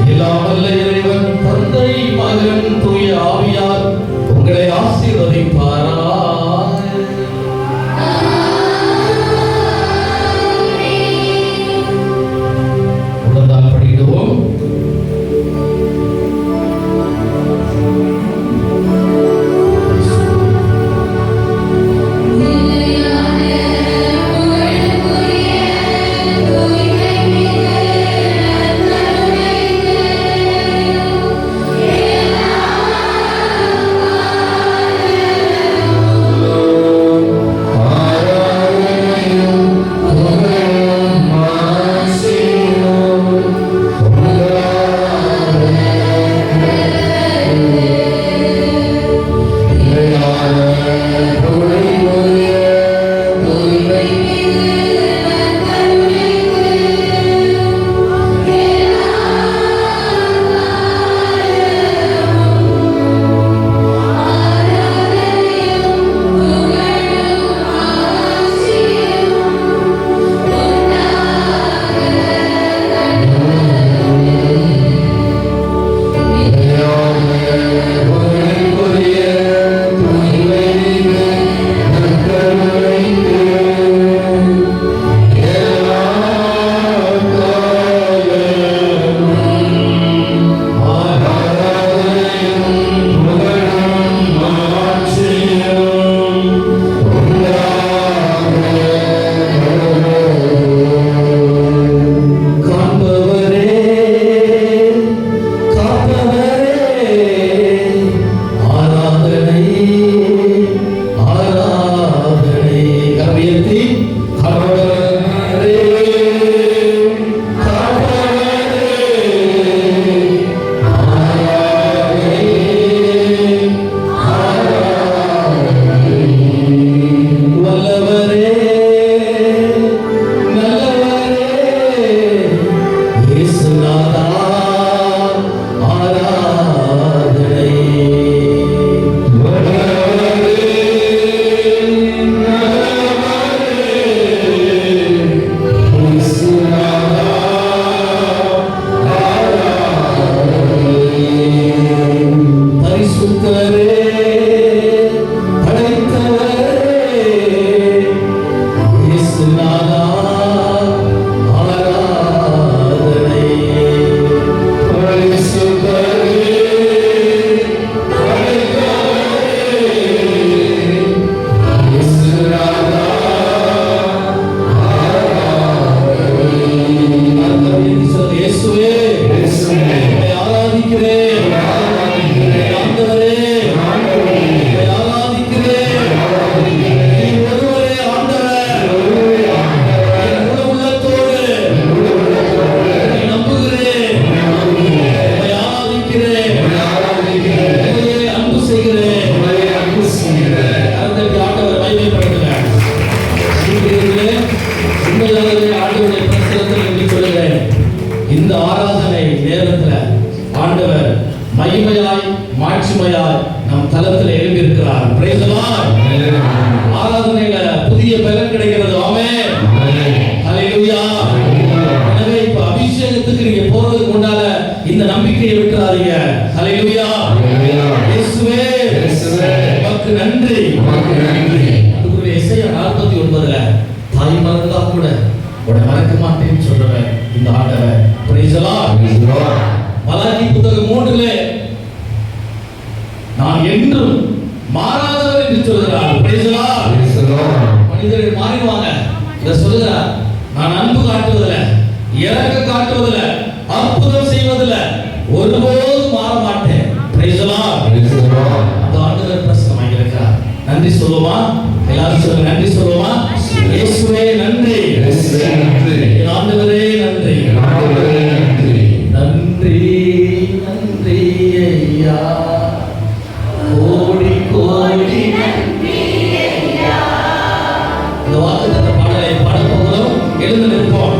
எல்லாம் வல்ல இறைவன் தந்தை, மகன், தூய ஆவியார் உங்களை ஆசீர்வதிப்பாராக. உடன்தான் படிக்கிறோம். இந்த ஆராதனை நேரத்துல ஆண்டவர் மகிமையாய் மாட்சிமையாய் நம் தலத்தில் எழும்பியிருக்கிறார். Praise the Lord. ஆராதனையில புதிய பலன் கிடைக்கிறது. ஆமென். ஹalleluya. எனவே இப்ப அபிஷேகத்துக்கு நீங்க போறதுக்கு முன்னால இந்த நம்பிக்கையை விட்டுறாதீங்க. ஹalleluya. இயேசுவே உமக்கு நன்றி. உமக்கு நன்றி. அதுக்குரிய எஸ்ஐயா 49ல தாய் மறந்தா கூட உன்னை மறக்க மாட்டேன்னு சொல்றவர் இந்த ஆண்டவர். Praise the Lord. Praise the Lord. Malachi புத்தகம் 3ல நான் என்றும் மாறாதவர் என்று சொல்கிறார். Praise the Lord. Praise the Lord. மனிதர்கள் மாறிடுவாங்க. இத சொல்லுகிறார், நான் அன்பு காட்டுவதில்லை, இரக்கம் காட்டுவதில்லை, அற்புதம் செய்வதில்லை, ஒருபோதும் மாற மாட்டேன். Praise the Lord. Praise the Lord. அந்த ஆண்டவர் பிரசன்னமாக இருக்கிறார். நன்றி சொல்லுமா? எல்லாரும் சொல்லுங்க, நன்றி சொல்லுமா? இயேசுவே நன்றி. இயேசுவே நன்றி. என் ஆண்டவரே நன்றி. ஆண்டவரே நன்றி. நன்றி நன்றி ஐயா, கோடி கோடி நன்றி ஐயா. இந்த வாக்குத்தத்த பாடலை பாடப் போகிறோம். எழுந்து நிற்போம்.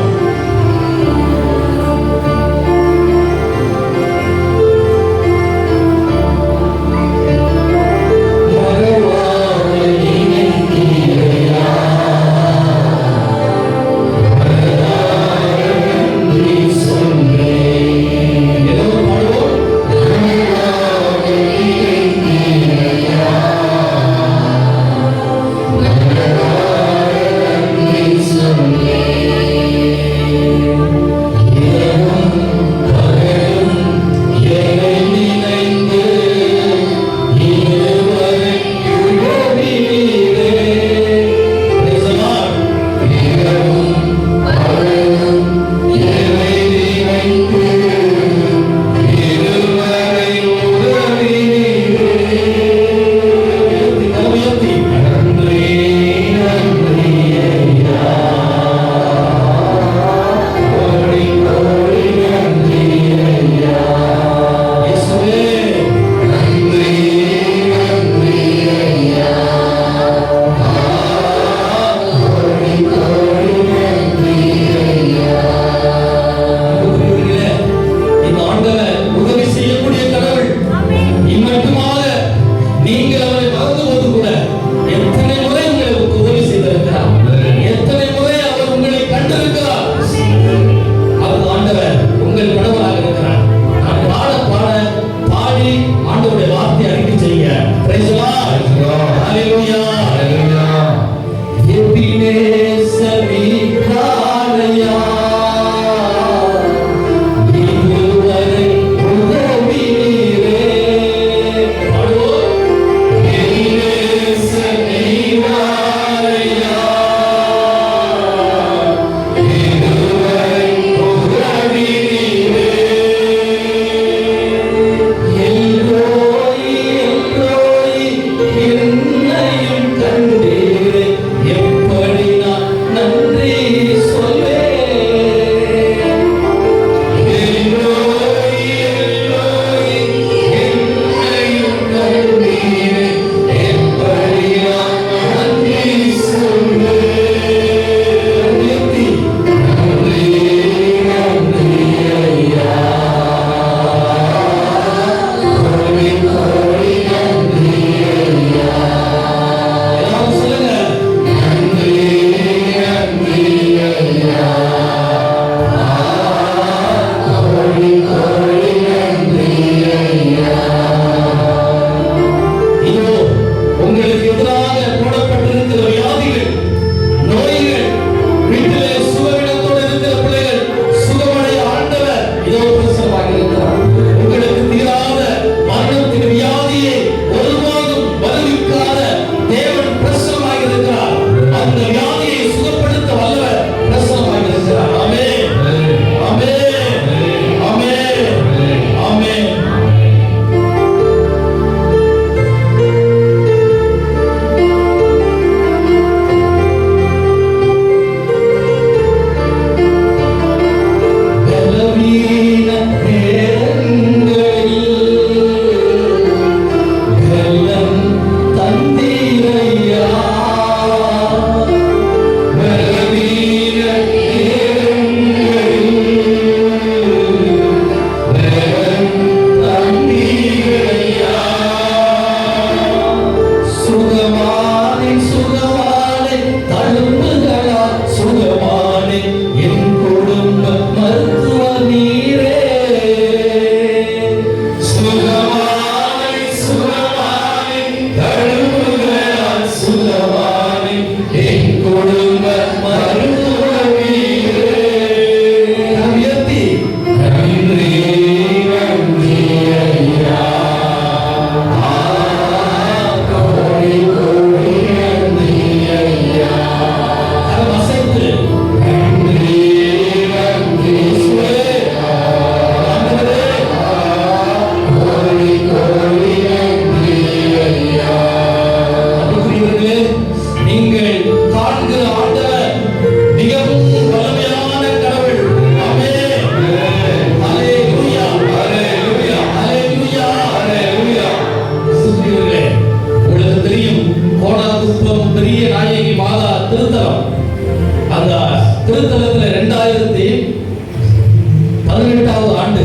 திருத்தலத்துல 2018வது ஆண்டு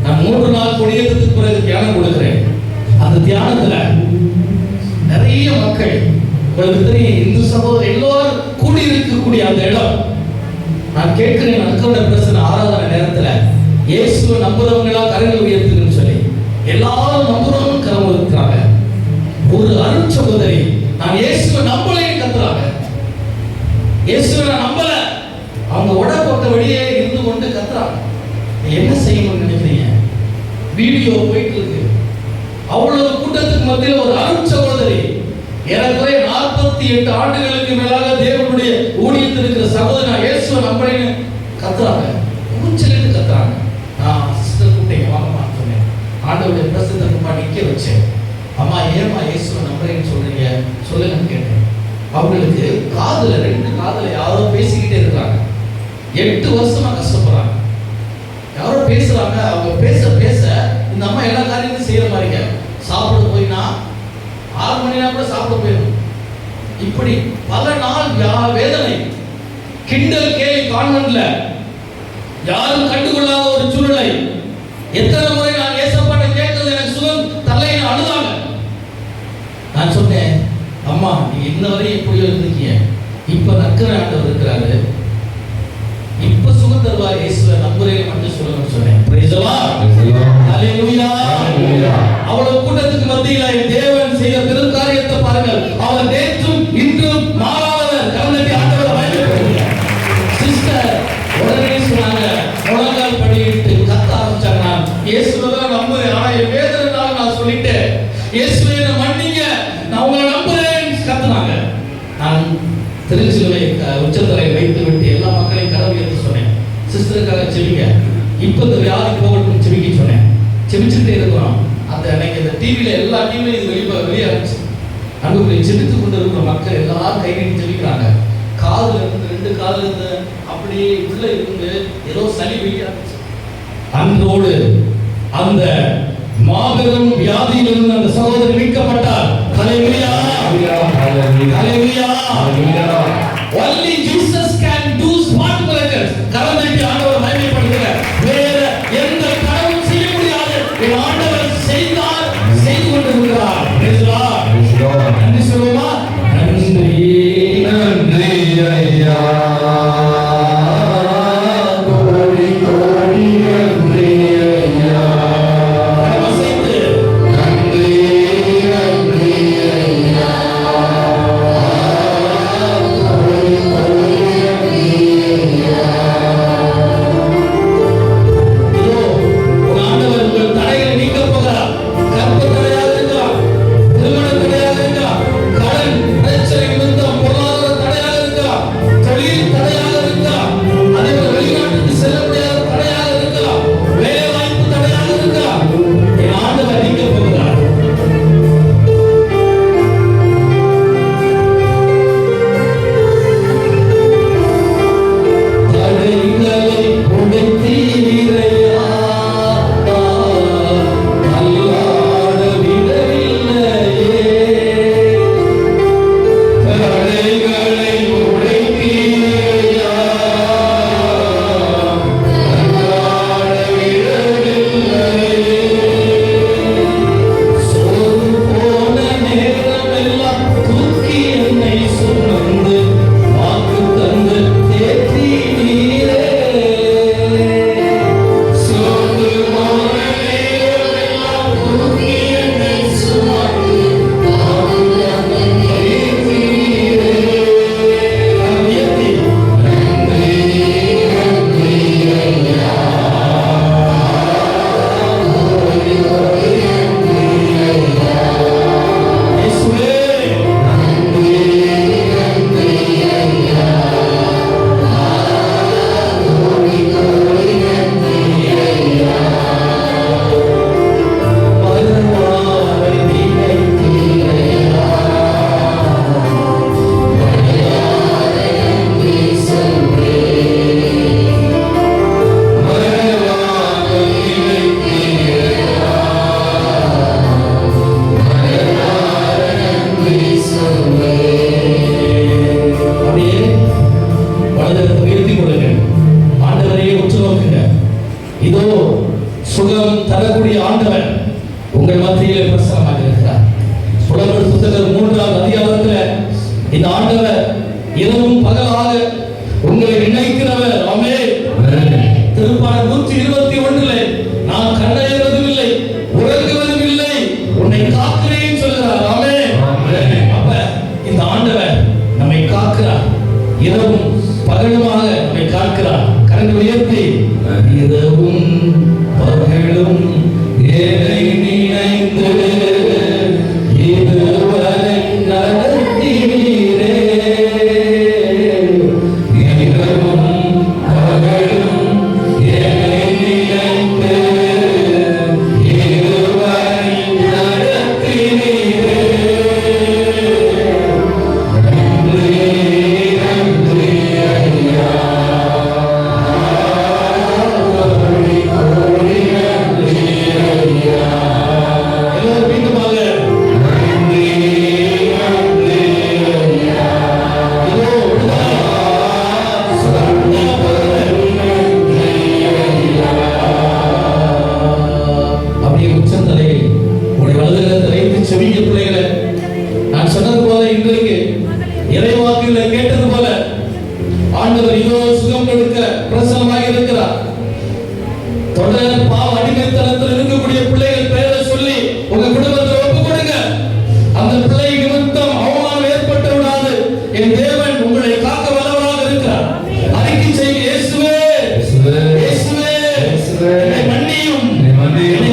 நான் 3 நாள் கொடியேற்றத்துக்கு பிறகு தியானம் கொடுக்கிறேன். அந்த தியானத்துல நிறைய மக்கள், உங்களுக்கு தெரியும், இந்து சகோதரர் எல்லோரும் கூடி இருக்கக்கூடிய அந்த இடம். நான் கேட்கிறேன், அக்கௌண்ட பிரசன ஆராதனை நேரத்துல இயேசுவை நம்புறவங்களா கரங்கள் உயர்த்துன்னு சொல்லி எல்லாரும் நம்புறவங்க கரம் இருக்கிறாங்க. ஒரு அருள் சகோதரி நான் இயேசுவை நம்பலைன்னு கத்துறாங்க. இயேசுவை நான் நம்பல, அவங்க உட போட்ட வழியே இருந்து கொண்டு கத்துறாங்க. என்ன செய்யணும்னு நினைக்கிறீங்க? வீடியோ போயிட்டு இருக்கு. அவ்வளவு கூட்டத்துக்கு மத்தியில் ஒரு அருள் சகோதரி, ஏறக்குறைய 48 ஆண்டுகளுக்கு மேலாக தேவனுடைய ஊழியத்தில் இருக்கிற சகோதரி நான் இயேசுவை நம்பலைன்னு கத்துறாங்க. உச்சலிட்டு கத்துறாங்க. நான் சிஸ்டர் கூப்பிட்டேன், வாங்கம்மான்னு சொன்னேன். ஆண்டவருடைய பிரசன்னத்தை நிற்க வச்சேன். அம்மா ஏமா இயேசுவை நம்புறேன்னு சொல்றீங்க, சொல்லுங்கன்னு கேட்டேன். அவங்களுக்கு காதுல 2 காதுல யாரோ பேசிக்கிட்டே இருக்காங்க. 8 வருஷமா கஷ்டப்படுறாங்க. யாரோ பேசுறாங்க. அவங்க பேச பேச இந்த அம்மா எல்லா காரியத்தையும் செய்யற மாதிரிங்க. சாப்பிட போயினா 6 மணி நேரம் கூட சாப்பிட போயிடும். இப்படி பல நாள் வேதனை, கிண்டல் கேலி, கான்வென்ட்ல யாரும் கண்டுகொள்ளாத ஒரு சூழ்நிலை. எத்தனை முறை நான் ஏசப்பாட்ட கேட்கறது எனக்கு சுகம் தலையில அழுதாங்க. நான் சொன்னேன், அம்மா நீங்க இன்ன வரை எப்படியோ இருந்தீங்க, இப்ப நக்கர ஆண்டவர் இருக்கிறாரு, இப்ப சுகம் தருவார், இயேசுவை நம்புறேன் மட்டும் சொல்லுங்கன்னு சொன்னேன். பிரைஸ் தி லார்ட், ஹalleluya. அவ்வளவு கூட்டத்துக்கு மத்தியில தேவன் செய்த பெரும் காரியத்தை பாருங்கள். அவர் நேற்றும் இன்றும் மாறாதவர். கரந்தட்டி ஆண்டவரை மகிமைப்படுத்துங்க. சிஸ்டர் உடனே சொன்னாங்க, முழங்கால் படியிட்டு கத்த ஆரம்பிச்சாங்க. நான் இயேசுவை தான் நம்புறேன், ஆனா என் வேதனைனால நான் சொல்லிட்டேன், இயேசுவை என்ன மன்னிங்க, நான் உங்களை நம்புறேன் கத்துனாங்க. நான் திருச்சிலுவை உச்சத்தலை வைத்து விட்டு எல்லா மக்களையும் கதவு எடுத்து சொன்னேன், சிஸ்டருக்காக செவிங்க, இப்ப இந்த வியாதி போகட்டும் செவிக்க சொன்னேன். செவிச்சுட்டே இருக்கிறோம். அந்த அன்னைக்கு இந்த டிவியில எல்லா டிவிலையும் இது வெளியாச்சு. அன்புக்குரிய செவித்து கொண்டு இருக்கிற மக்கள் எல்லாரும் கை நீட்டி செவிக்கிறாங்க. காதுல இருந்து 2 காதுல இருந்து அப்படியே உள்ள இருந்து ஏதோ சளி வெளியாச்சு. அன்றோடு அந்த மாபெரும் வியாதியிலிருந்து அந்த சகோதரி மீட்கப்பட்டார். ஹalleluya, ஹalleluya, ஹalleluya. Only Jesus can do smart miracles. கரந்தட்டி ஆண்டவர் மகிமைப்படுத்துகிறார். வேற எந்த கடவுளும் செய்ய முடியாது. என் ஆண்டவர் செய்தார், செய்து கொண்டிருக்கிறார். Praise the Lord. நன்றி சொல்லுமா? நன்றி நன்றி ஐயா. Hallelujah. ஆண்டவர் இரவும் பகலாக உங்களை இணைக்கிறவர். ஆமென். திருப்பாடல் 121 நான் கண்ணயர்வதும் இல்லை உறங்குவதும் இல்லை உன்னை காக்கிறேன் சொல்கிறார். ஆமென். அப்ப இந்த ஆண்டவர் நம்மை காக்கிறார், இரவும் பகலுமாக நம்மை காக்கிறார். கரங்களை உயர்த்தி இரவும் பகலும் என்னை நினைந்து இதுவரை நடத்தினீரே. இரவும் பகலும் என்னை நினைந்து இதுவரை நடத்தினீரே. நன்றி ஐயா. எல்லோரும் மீண்டுமாக அப்படியே உச்சந்தலை உடைய வலதுகரத்தை வைத்து செவிங்க பிள்ளைகளை. நான் சொன்னது போல இன்றைக்கு இறைவாக்குகளை கேட்டது போல ஆண்டவர் இதோ சுகம் கொடுக்க பிரசன்னமாக இருக்கிறார். தொடர் பாவ அடிமைத்தனத்தில் இருக்கக்கூடிய பிள்ளைகள் பெயரை சொல்லி உங்க குடும்பத்தில் ஒப்பு கொடுங்க. அந்த பிள்ளை நிமித்தம் அவமானம் ஏற்பட்டு விடாது. என் தேவன் உங்களை காக்க வல்லவராக இருக்கிறார். அறிக்கை செய்ய இயேசுவே இயேசுவே என்னை மன்னியும் என்னை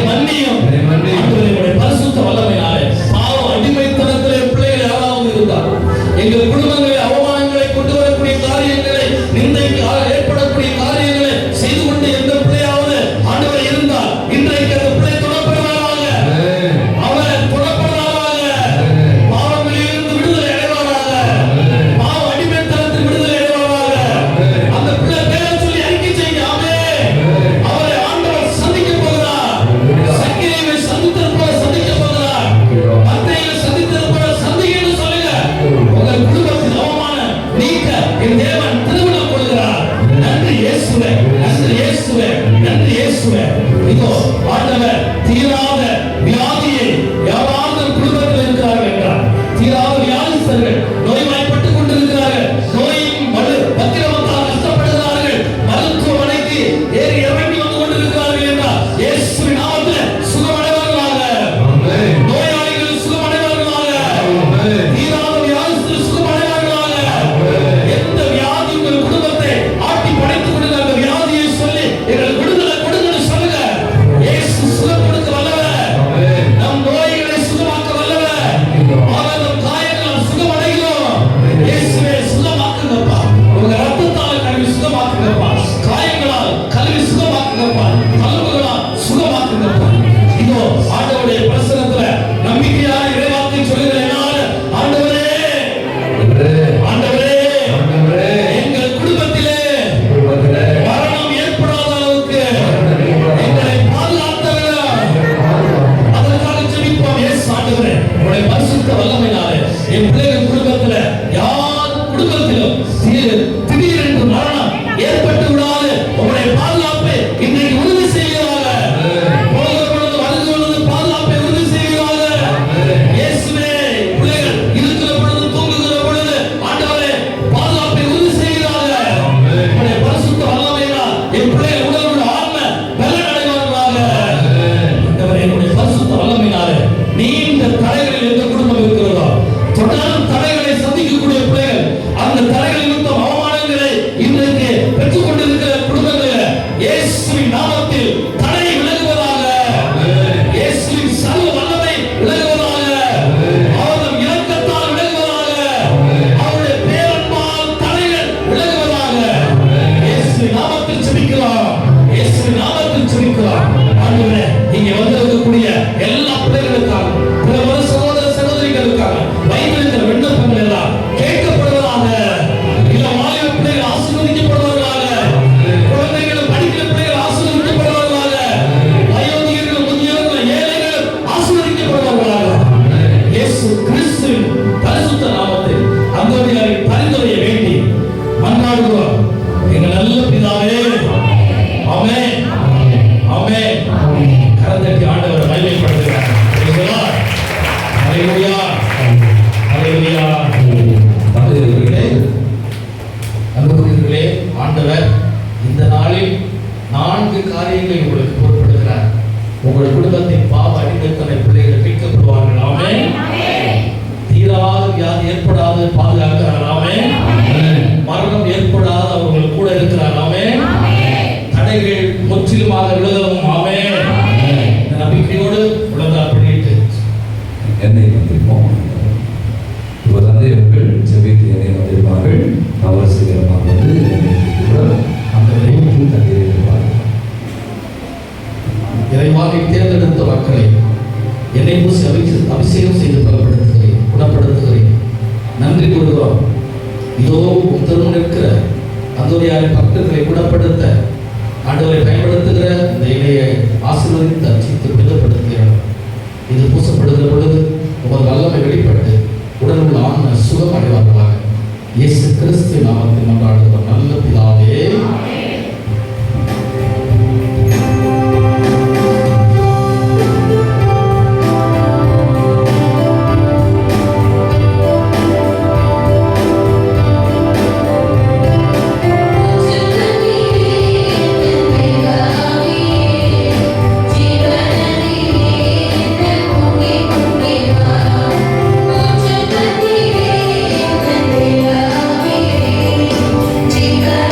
மன்னியும். ஆண்டவரே, உம்முடைய பரிசுத்த வல்லமையினாலே பாவ அடிமைத்தனத்திலே பிள்ளைகள் யாராவது இருந்தார், எங்கள் குடும்பங்களில் அவமானங்களை கொண்டு வரக்கூடிய காரியங்களை, நிந்தைக்கு ஏற்படக்கூடிய காரியங்களை செய்து கொண்டு எந்த பிள்ளையாவது ஆண்டவர் இருந்தால் இன்றைக்கு அந்த பிள்ளை தொடப்படுவாராக. அவர் தொடப்படுவாராக. பாவங்களிலிருந்து விடுதலை அடைவாராக. பாவ அடிமைத்தனத்தில் விடுதலை அடைவாராக. அந்த பிள்ளை பேரை சொல்லி அறிக்கை செய்ய. ஆமென். அவரை ஆண்டவர் சந்திக்க போகிறார். சக்கிலியை சந்தித்தது போல சந்திக்க போகிறார். மத்தையை சந்தித்தது போல சந்திக்கன்னு சொல்லுங்க. உங்கள் குடும்ப வியாதி ஏற்படாது பாதுகாக்கிறாராமே. மரணம் ஏற்படாது அவர்கள் கூட இருக்கிறாராமே. தடைகள் முற்றிலுமாக விலகவும் ஆமே. இந்த நம்பிக்கையோடு உலக பண்ணிட்டு என்னை வந்திருப்போம். இப்போ தந்தை அவர்கள் ஜெபித்து என்னை வந்திருப்பார்கள். அவர் சீக்கிரமாக வந்து அந்த தந்தையை இறைவாகை தேர்ந்தெடுத்த மக்களை என்னை பூசி அபிஷேகம் செய்து பலப்படுத்துகிறேன், குணப்படுத்துகிறேன். நன்றி கூறுகிறோம். இதோ உத்தரவு இருக்கிற அந்தோனியாரின் பக்தர்களை குணப்படுத்த ஆண்டவரை பயன்படுத்துகிற இந்த இலையை ஆசீர்வதித்து அர்ச்சித்து புனிதப்படுத்துகிறார். இது பூசப்படுகிற பொழுது உமது வல்லமை வெளிப்பட்டு உடல் உள்ள ஆன்ம சுகம் அடைவார்களாக. இயேசு கிறிஸ்து நாமத்தில் மன்றாடுகிற நல்ல பிதாவே. Jeeva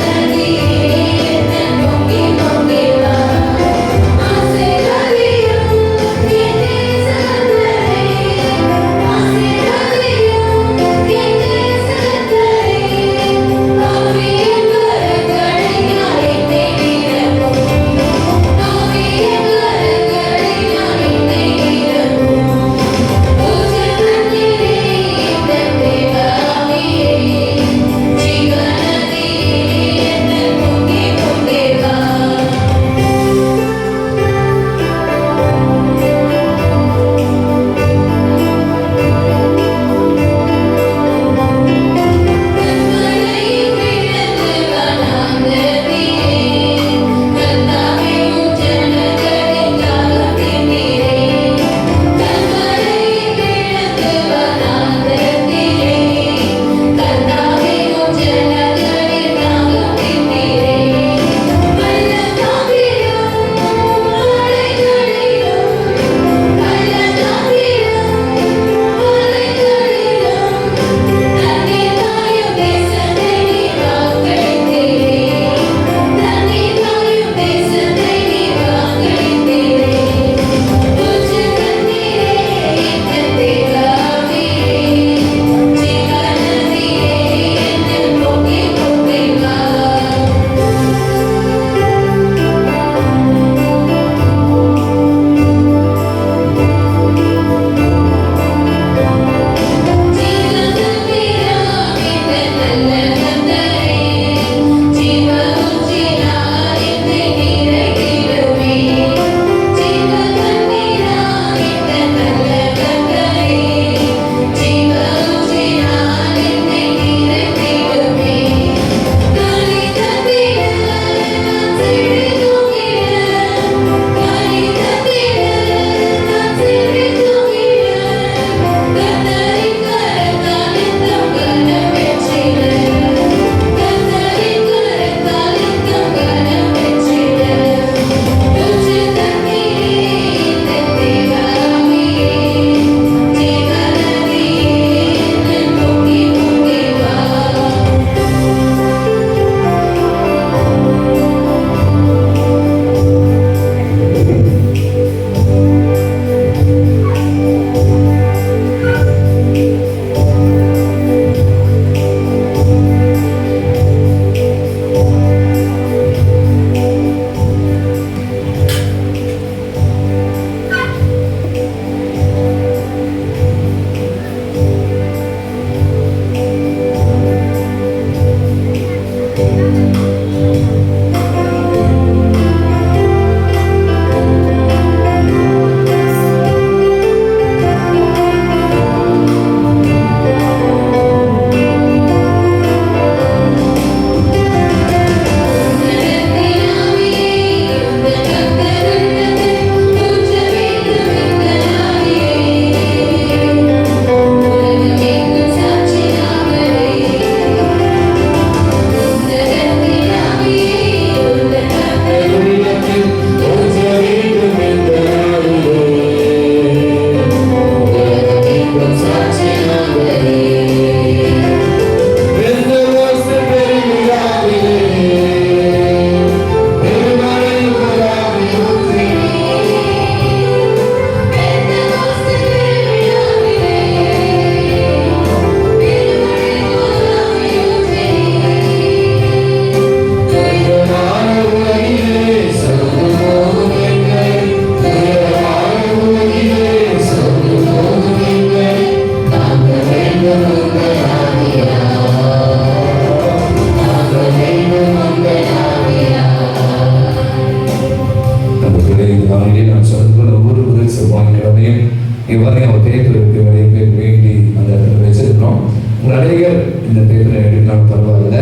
இந்த பேப்பரை எடுக்கலாம் பரவாயில்ல.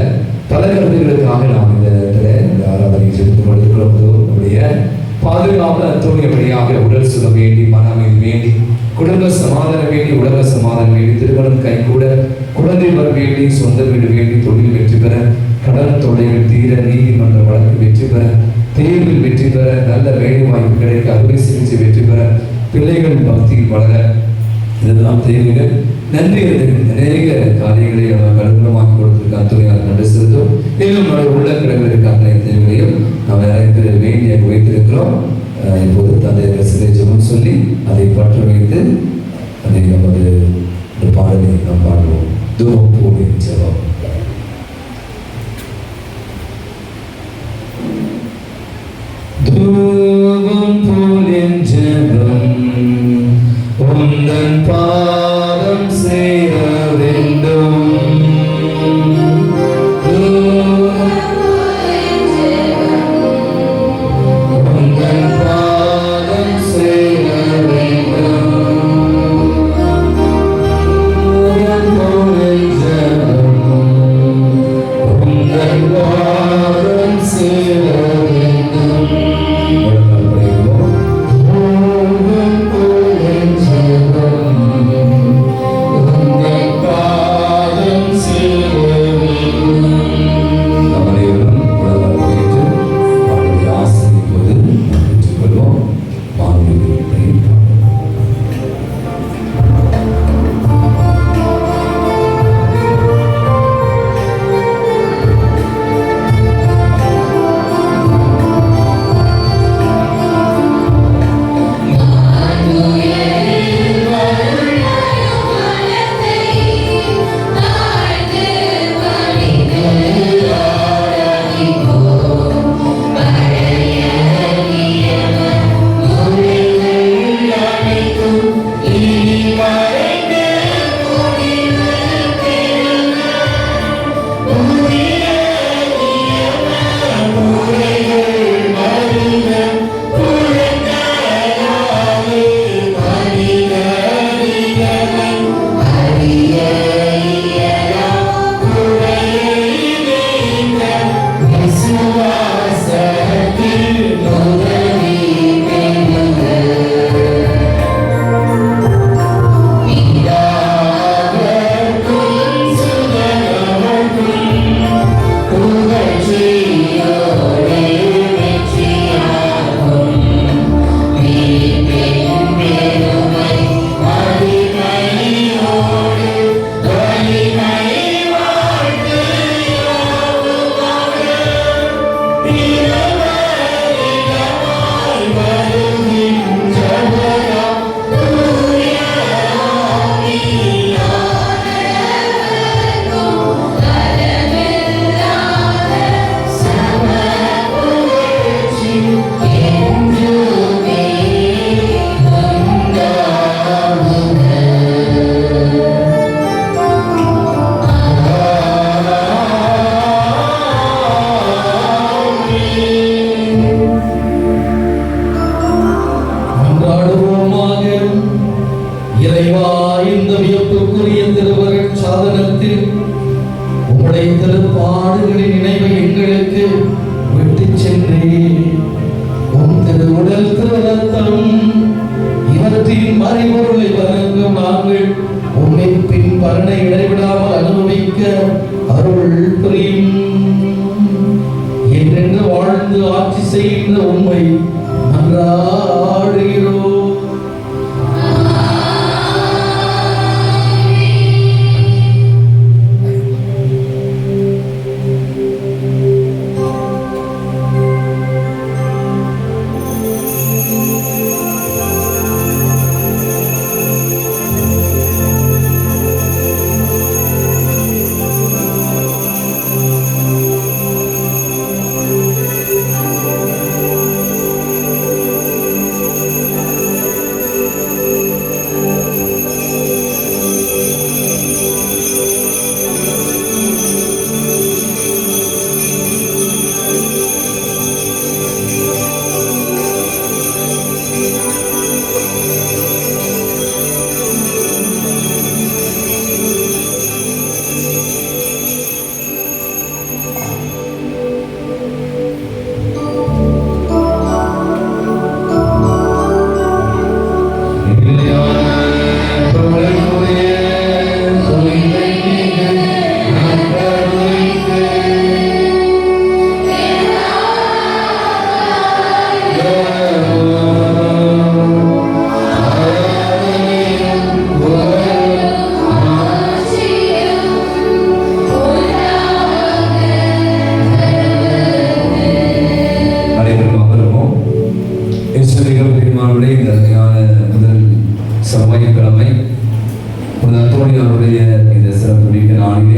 பல கருத்துக்களுக்காக நாம் இந்த இடத்துல இந்த ஆராதனை செலுத்திக் கொண்டிருக்கிறோம். நம்முடைய பாதுகாப்பு அத்தோடைய வழியாக உடல் சுகம் வேண்டி, மன அமைதி வேண்டி, குடும்ப சமாதானம் வேண்டி, உலக சமாதானம் வேண்டி, திருமணம் கைகூட, குழந்தை வர வேண்டி, சொந்த வீடு வேண்டி, தொழில் வெற்றி பெற, கடன் தொல்லைகள் தீர, நீதிமன்ற வழக்கு வெற்றி பெற, தேர்வில் வெற்றி பெற, நல்ல வேலை வாய்ப்பு கிடைக்க, அறுவை சிகிச்சை வெற்றி பெற, பிள்ளைகள் பக்தியில் வளர, இதெல்லாம் தேவைகள். நன்றி. அநேக காரியங்களை நம்ம கடுமையாக்கி கொடுத்திருக்க துணையாக நன்றி செலுத்தும். இன்னும் உள்ள கிடக்கிறதுக்கான தேவைகளையும் நாம் நிறைய பேர் வேண்டியாக வைத்திருக்கிறோம். இப்போது தந்தை ரசிகை ஜெபம் சொல்லி அதை பற்ற வைத்து அதை நமது பாடலை நாம் பாடுவோம். தூரம் போடி ஜெபம். தூரம் போலின் ஜெபம் உந்தன் பாதம் சேர வேண்டும். உந்தன் பாதம் சேர வேண்டும். தூரம் போலின் ஜெபம் உந்தன் பாதம் சேர வேண்டும். திருப்பாடுகளின் நினைவை எங்களுக்கு விட்டு சென்றேன். உன் திருவுடல் திருரத்தம் இவற்றின் மறைபொருளை வழங்கும் நாங்கள் உன்னை பின் பலனை இடைவிடாமல் அனுபவிக்க அருள் புரியும். என்றென்று வாழ்ந்து ஆட்சி செய்கின்ற உண்மை மன்றாடுகிறோம்.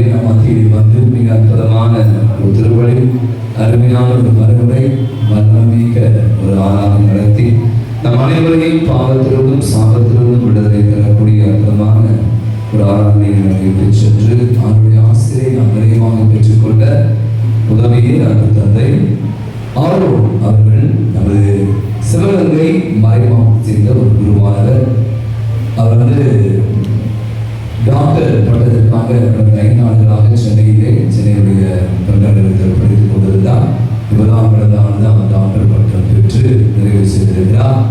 நாளிலே நம் மத்தியில் வந்து மிக அற்புதமான ஒரு திருவழி, அருமையான ஒரு மறுமுறை, வல்லமிக்க ஒரு ஆராதனை நடத்தி நம் அனைவரையும் பாவத்திலிருந்தும் சாபத்திலிருந்தும் விடுதலை தரக்கூடிய அற்புதமான ஒரு ஆராதனையை நடத்தி சென்று அவருடைய ஆசிரியை நாம் நிறைவாக பெற்றுக்கொள்ள உதவியை அன்பு தந்தை ஆரோன் அவர்கள் நமது சிவகங்கை மறைமாவட்டத்தை சேர்ந்த ஒரு குருவானவர். அவர் டாக்டர் பட்டத்திற்காக கடந்த 5 ஆண்டுகளாக சென்னையுடைய பல்கலைக்கழகத்தில் படித்துக் கொண்டிருந்தார். இப்போதான் கடந்த ஆண்டு தான் டாக்டர் பட்டம் பெற்று நிறைவு செய்திருக்கிறார்.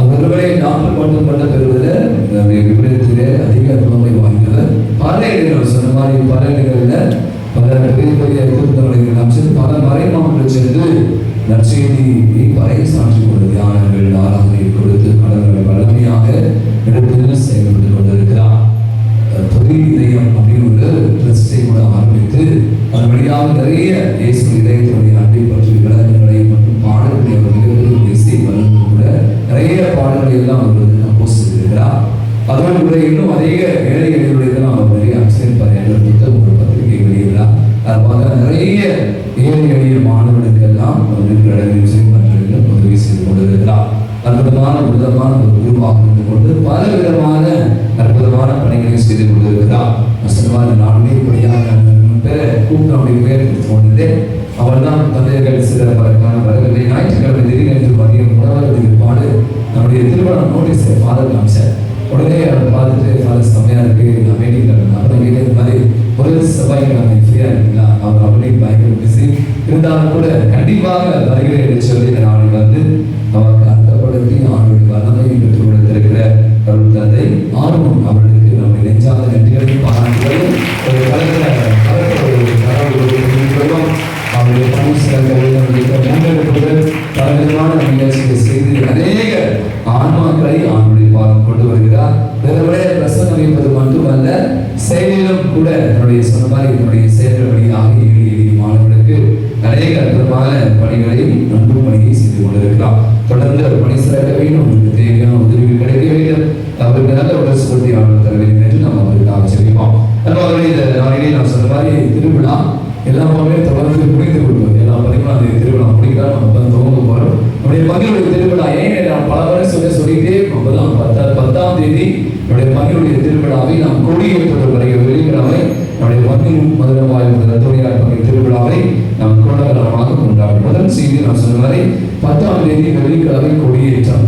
அவர்களே டாக்டர் பட்டம் பெறுவதில் விபரீதத்திலே அதிக புலமை வாய்ந்தவர். பல இடங்கள் சொன்ன மாதிரி பல இடங்களில் பல பெரிய பெரிய திருத்தங்களை அமைச்சர் பல மறைமாவட்டத்தில் சென்று நற்செய்தியை பறைசாற்றி கொண்டு தியானங்கள் ஆராதனை கொடுத்து கடல்களை வல்லமையாக எடுத்து செயல்பட்டு கொண்டிருக்கிறார். தொழில் இதயம் அப்படின்னு ஒரு ட்ரஸ்டை கூட ஆரம்பித்து அதன் வழியாக நிறைய இயேசு இதயத்தினுடைய அன்பை பற்றி விளக்கங்களை மற்றும் பாடல்களை அவர் மிகப்பெரிய இசை வளர்ந்து கூட நிறைய பாடல்களை எல்லாம் அவர் கம்போஸ் செய்திருக்கிறார். அதோடு கூட இன்னும் அதிக ஏழை எளியவர்களெல்லாம் அவர் நிறைய அமைச்சிருப்பார் என்ற புத்தகம் ஒரு பத்திரிகை வெளியிடலாம். அது பார்க்க நிறைய ஏழை எளிய மாணவர்களுக்கெல்லாம் அவர் இருக்கிற இடங்களில் உதவி செய்து கொண்டிருக்கிறார். அற்புதமான விதமான ஒரு குருவாக இருந்து கொண்டு பல விதமான அற்புதமான பணிகளை செய்து கொண்டிருக்கிறார். நாடுமே இப்படியாக கூப்பிட்டு அவருடைய பேர் போனது. அவள் தான் தந்தையர்கள் சில வரவில்லை. ஞாயிற்றுக்கிழமை திடீரென்று மதியம் உணவருக்கு இருப்பாடு நம்முடைய திருமணம் நோட்டீஸை ஃபாதர் காமிச்சார். உடனே அவர் பார்த்துட்டு ஃபாதர் செம்மையா இருக்கு, நான் வேண்டிக்கிறேன். அப்புறம் இது மாதிரி ஒரு செவ்வாய்க்கிழமை ஃப்ரீயா இருக்கீங்களா? அவர் அவருடைய பயங்கர பிஸி இருந்தாலும் கூட கண்டிப்பாக வருகிறேன் என்று சொல்லி நாளைக்கு வந்து அவருக்கு அர்த்தப்படுத்தி அவருடைய வல்லமையை பெற்றுக் கொடுத்திருக்கிற அருள் தந்தை ஆர்வம் அவர்களுக்கு நம்முடைய நெஞ்சாத நன்றிகளை பாராட்டுகளும் ஒரு அவருடைய பலவிதமான நிகழ்ச்சிகளை செய்து அநேக ஆன்மாக்களை அவனுடைய பாதம் கொண்டு வருகிறார். பிரசங்கம் வைப்பது மட்டுமல்ல, செயலிலும் கூட என்னுடைய சொன்ன மாதிரி என்னுடைய செயல்கள் வழியாக எளிய மாணவர்களுக்கு அநேக அற்புதமான பணிகளை அன்பு பணியை செய்து கொண்டிருக்கிறார். தொடர்ந்து அவர் பணி சிறக்க வேண்டும், அவருக்கு தேவையான உதவிகள் கிடைக்க வேண்டும், அவருக்கு நல்ல உடல் சுகத்தை ஆளுநர் தர வேண்டும் என்று நாம் அவருக்காக செய்வோம். அவருடைய இந்த நாளிலே நான் சொன்ன மாதிரி திருவிழா எல்லாமே தொடர்ந்து முடிந்து கொடுப்போம். எல்லா 14 திருவிழா முடிக்கிறார். நம்ம துவங்க போறோம். நம்முடைய மகளுடைய திருவிழா ஏன் நான் பல முறை சொல்லிட்டே 10ஆம் தேதி நம்முடைய மகளுடைய திருவிழாவை நாம் கொடியேற்ற வெள்ளிக்கிழமை நம்முடைய மகளின் மதுரவாய் தோழியார் பகை திருவிழாவை நாம் கோலாகலமாக கொண்டாடும். முதல் செய்தி நான் சொன்ன மாதிரி 10ஆம் தேதி வெள்ளிக்கிழமை கொடியேற்றம்.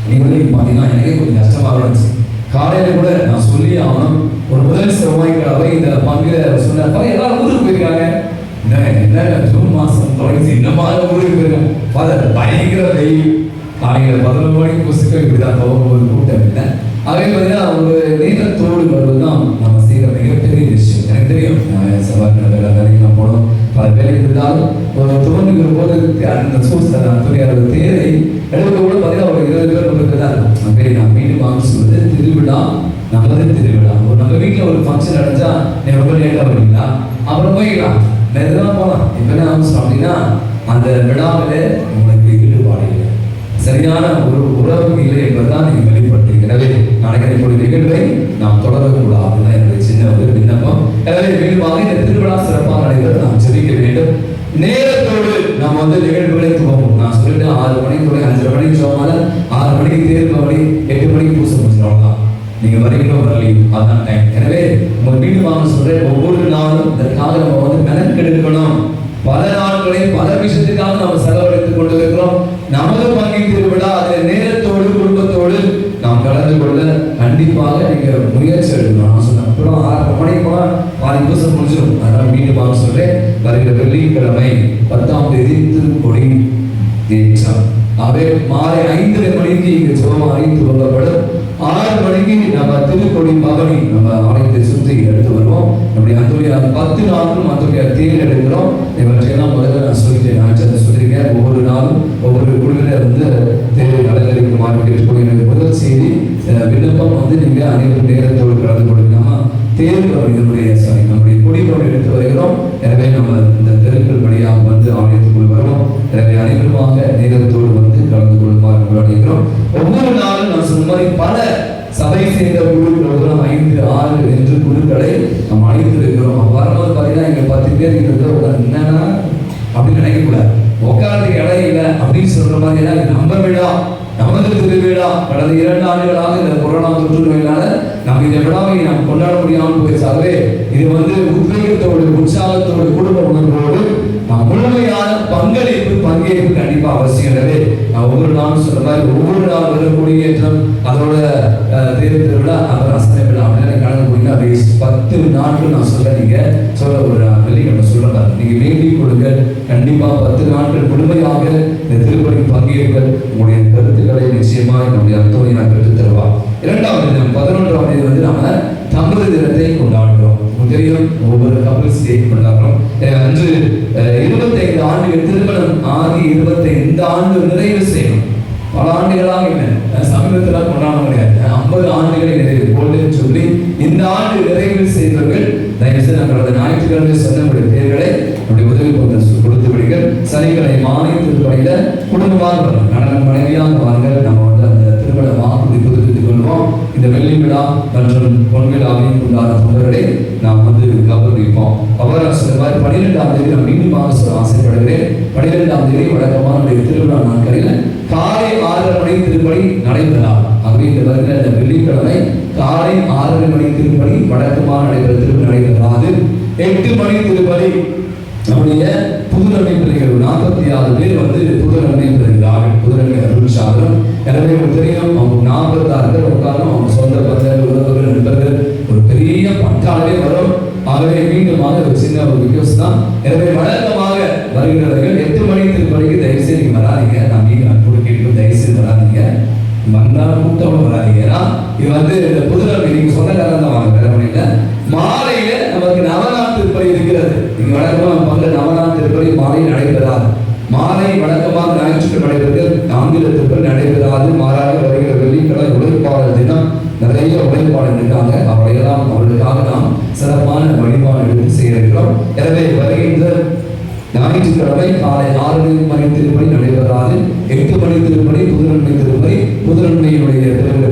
நீங்களே பார்த்தீங்கன்னா எனக்கே கொஞ்சம் கஷ்டமாக இருந்துச்சு. காலையில கூட நான் சொல்லி ஆகணும், ஒரு முதல் செவ்வாய்க்கிழமை இந்த பங்குல சொன்ன எல்லாரும் ஊருக்கு போயிருக்காங்க. என்ன ஜூன் மாசம் தொடங்கி இன்னும் ஊருக்கு போயிருக்காங்க. ஃபாதர் பயங்கர வெயில், காலையில் 11 மணிக்கு புஸ்தகம் இப்படிதான் போகும்போது கூட்டம் இல்லை. அதே பார்த்தீங்கன்னா ஒரு நேரத்தோடு வருவதுதான் நம்ம செய்கிற மிகப்பெரிய விஷயம். எனக்கு தெரியும், செவ்வாய்க்கிழமை வேலைக்கு நான் போனோம், பல வேலைக்கு இருந்தாலும் ஒரு தோன்றுகிற போது அந்த துணியாரோட தேரை எடுக்க கூட பார்த்தீங்கன்னா ஒரு 20 பேர் நமக்கு தான் இருக்கும். அப்படி நான் மீண்டும் வாங்க சொல்வது திருவிழா, நமது திருவிழா. ஒரு நம்ம வீட்டில் ஒரு ஃபங்க்ஷன் நடந்தா நீ ரொம்ப லேட்டாக வரீங்களா, அப்புறம் போய்க்கலாம், மெதுவாக போகலாம். இப்போ என்ன அவசரம் அப்படின்னா அந்த விழாவில் உங்களுக்கு ஈடுபாடு இல்லை, சரியான ஒரு உறவு இல்லை என்பதுதான் நீங்கள் வெளிப்படுத்துகிறீங்க. எனவே நாளைக்கு இப்பொழுது நிகழ்வை நாம் தொடரக்கூடாது, அதுதான் என்னுடைய சின்ன ஒரு விண்ணப்பம். எனவே மீண்டுமாக இந்த திருவிழா சிறப்பாக நடைபெற நாம் ஜெபிக்க வேண்டும். நேரத்தோடு நாம் நிகழ்வுகளை துவங்கும். நான் சொல்லிட்டு 6 மணிக்கு 5:30 மணிக்கு சோமால 6 மணிக்கு தேர்வு வழி 8 மணிக்கு பூசை முடிச்சிடும் தான். நீங்க வரீங்களோ வரலையும் அதுதான் டைம். எனவே உங்க வீடு வாங்க சொல்றேன், ஒவ்வொரு நாளும் இதற்காக நம்ம மெனக்கெடுக்கணும். பல நாட்களையும் பல விஷயத்துக்காக நம்ம செலவழித்துக் கொண்டிருக்கிறோம். நமது பங்கின் திருவிழா அதில் நேரத்தோடு குடும்பத்தோடு நாம் கலந்து கொள்ள கண்டிப்பாக நீங்க முயற்சி எடுக்கணும். நான் சொன்னேன் அப்புறம் 6 மணிக்கு போனா பாதி பூசை முடிச்சிடும். அதனால வீடு வாங்க சொல்றேன், வருகிற வெள்ளிக்கிழமை 10ஆம் தேதி திருக்கொடி ஏற்றம். அவை மாலை 5:30 மணிக்கு இங்கு ஜெபமாலை துவங்கப்படும். 6 மணிக்கு நம்ம திருக்கொடி பவனி நம்ம ஆலயத்தை சுற்றி எடுத்து வருவோம். நம்முடைய அந்தோனியார் 10 நாட்களும் அந்தோனியார் தேர் எடுக்கிறோம். இவற்றையெல்லாம் முதல்ல நான் சொல்லிட்டேன், நான் சொல்லியிருக்கேன். ஒவ்வொரு நாளும் ஒவ்வொரு குழுவினர் தேர் அலங்கரிக்குமாறு கேட்டுக்கொள்ள முதல் செய்தி விண்ணப்பம் நீங்க அனைவரும் நேரத்தோடு கலந்து கொள்ளுங்க. தேர் பவனிகளுடைய நம்முடைய கொடி பவனி எடுத்து வருகிறோம். எனவே நம்ம இந்த தெருக்கள் வழியாக ஆலயத்துக்குள் வருவோம். எனவே அனைவருமாக நேரத்தோடு கலந்து கொள்ளுமாறு அழைக்கிறோம். ஒவ்வொரு நாளும் நான் சொன்ன மாதிரி பல சபை சேர்ந்த குழு ப்ரோக்ராம் 5, 6 என்று குழுக்களை நாம் அழைத்திருக்கிறோம். வரும்போது பார்த்தீங்கன்னா இங்க 10 பேர் இருக்கிற என்னன்னா அப்படின்னு நினைக்கக்கூடாது. உட்காரத்துக்கு இடம் இல்லை அப்படின்னு சொல்ற மாதிரி நம்ம விழா, நமது திருவிழா. கடந்த 2 ஆண்டுகளாக இந்த கொரோனா தொற்று நோயினால நம்ம இந்த விழாவை நாம் கொண்டாட முடியாமல் போயிடுச்சாகவே இது உத்வேகத்தோடு, உற்சாகத்தோடு, குடும்ப உணர்வோடு முழுமையான பங்கேற்பு கண்டிப்பா அவசியம். எனவே ஒவ்வொரு நாளும் சொல்ற மாதிரி ஒவ்வொரு நாள் வரக்கூடிய அதோட தேவ திருவிழா, அப்புறம் அசனை விழா அப்படின்னு கலந்து போனீங்கன்னா 10 நாட்கள் நான் சொல்ல நீங்க சொல்ல ஒரு வெள்ளிக்கிழமை சொல்ல நீங்க வேண்டி கொடுங்க. கண்டிப்பா 10 நாட்கள் முழுமையாக இந்த திருப்பணி பங்கேற்பு உங்களுடைய கருத்துக்களை நிச்சயமாக நம்முடைய அந்தோனியா பெற்றுத் தருவார். 2ஆவது தினம் 11ஆம் தேதி நம்ம தம்பதி தினத்தை கொண்டாடுகிறோம். தெரியும், ஒவ்வொரு கப்பல்ஸ் டே கொண்டாடுறோம். அன்று 25 ஆண்டுகள் திருமணம் ஆகி 25 ஆண்டு நிறைவு செய்யணும். பல ஆண்டுகளாக இல்லை, சமீபத்தில் கொண்டாட முடியாது. 50 ஆண்டுகளை நிறைவு கோல்டன் சொல்லி இந்த ஆண்டு நிறைவு செய்தவர்கள் தயவுசெய்து நம்மளோட ஞாயிற்றுக்கிழமை சொன்ன பேர்களை நம்முடைய உதவி கொடுத்து விடுங்கள். சனிக்கிழமை மாலை திருப்பணியில குடும்பமாக வரணும், கணவன் மனைவியாக வாருங்கள். நம்ம அந்த திருமண வாக்குறுதி புதுப்பித்துக் கொள்வோம். இந்த வெள்ளி விழா மற்றும் பொன் விழாவையும் உண்டான தொண்டர்களை நாம் கௌரவிப்போம். அவர் சில மாதிரி 12ஆம் தேதி நான் மீண்டுமாக சொல்ல ஆசைப்படுகிறேன். 12ஆம் தேதி வழக்கமான திருவிழா நாட்களில் காலை 6:30 மணி திருப்பணி நடைபெறார். ஆகவே இந்த வருகிற வெள்ளிக்கிழமை காலை 6:30 மணி திருப்பணி வழக்கமாக நடைபெற திருப்பணி நடைபெறாது. 8 மணி திருப்பணி நம்முடைய புதுநன்மை பிள்ளைகள் 46 பேர் புதுநன்மை பெறுகிறார்கள். புதுநன்மை அருள் சாதனம். எனவே தெரியும், அவங்க 46 பேர் உட்கார்ந்து அவங்க சொந்த பந்தங்கள், உறவுகள், நண்பர்கள் ஒரு பெரிய பட்டாளமே வரும். ஆகவே மீண்டுமாக ஒரு சின்ன ஒரு ரிக்வெஸ்ட் தான். எனவே வழக்கமாக வருகிறவர்கள் 8 மணி திருப்பணிக்கு தயவுசெய்து நீங்க வராதிங்க. நான் அன்போடு கேட்கும், தயவுசெய்து வராதிங்க. வந்தாலும் கூட்டோட வராதிங்கன்னா இது புதுநன்மை நீங்க சொந்த காலம் தான் வாங்க. வேற மணியில மாலையில நமக்கு நவநாள் திருப்பணி இருக்கிறது. நீங்க வழக்கமாக பங்கு நவநாள் திருப்பணி மாலை நடைபெறாது. மாலை வழக்கமாக ஞாயிற்றுக்கிழமை நடைபெறுகிறது. ஆங்கில திருப்பணி நடைபெறாது. மாறாக வருகிற வெள்ளிக்கிழமை உழைப்பாளர் தினம். நிறைய உழைப்பாளர் இருக்காங்க. அவர்களுக்காக நாம் சிறப்பான வழிபாடு எடுத்து செய்கிறோம். எனவே வருகின்ற ஞாயிற்றுக்கிழமை காலை 6 மணி திருப்பணி நடைபெறாது. 8 மணி திருப்பணி புதுநன்மை திருப்பணி. புதுநன்மையினுடைய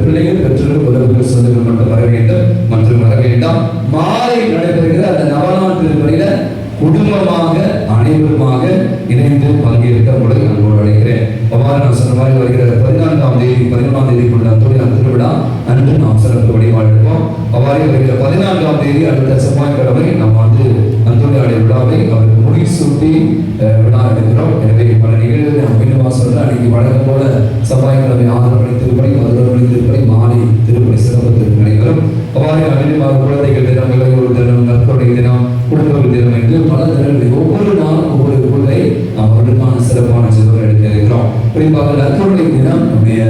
பிள்ளைகள், பெற்றோர்கள், உறவுகள், சொந்தங்கள் மட்டும் வர வேண்டும், மற்றும் வர வேண்டாம். மாலை நடைபெறுகிற அந்த நவநாள் திருப்பணியில குடும்பமாக அனைவருமாக இணைந்து பங்கேற்க உங்களை அன்போடு அழைக்கிறேன். அவ்வாறு நான் சொன்ன மாதிரி வருகிற 14ஆம் தேதி 11ஆம் தேதிக்குள்ள அந்தோனியா திருவிழா அன்று நாம் சிறப்பு வழிபாடு எடுப்போம். அவ்வாறு வருகிற 14ஆம் தேதி அடுத்த செவ்வாய்க்கிழமை நாம் அந்தோனியாவுடைய விழாவை அவருக்கு முடிசூட்டி விழா எடுக்கிறோம். எனவே பல நிகழ்வுகளை நாம் மீண்டும் சொல்றேன். அன்னைக்கு வழக்கம் போல செவ்வாய்க்கிழமை 6 மணி திருப்பணி, 11 மணி திருப்பணி, மாலை திருப்பணி சிறப்பு திருப்பணி நடைபெறும். அவ்வாறு மீண்டும் குழந்தைகள் தினம், இளையோர் தினம், நற்பொடை தினம், குடும்ப தினம் என்று பல தினங்களை ஒவ்வொரு நாளும் ஒவ்வொரு குழுவை நாம் அவர்களுக்கான சிறப்பான செல்வம் எடுக்க இருக்கிறோம். குறிப்பாக நற்பொடை தினம் நம்முடைய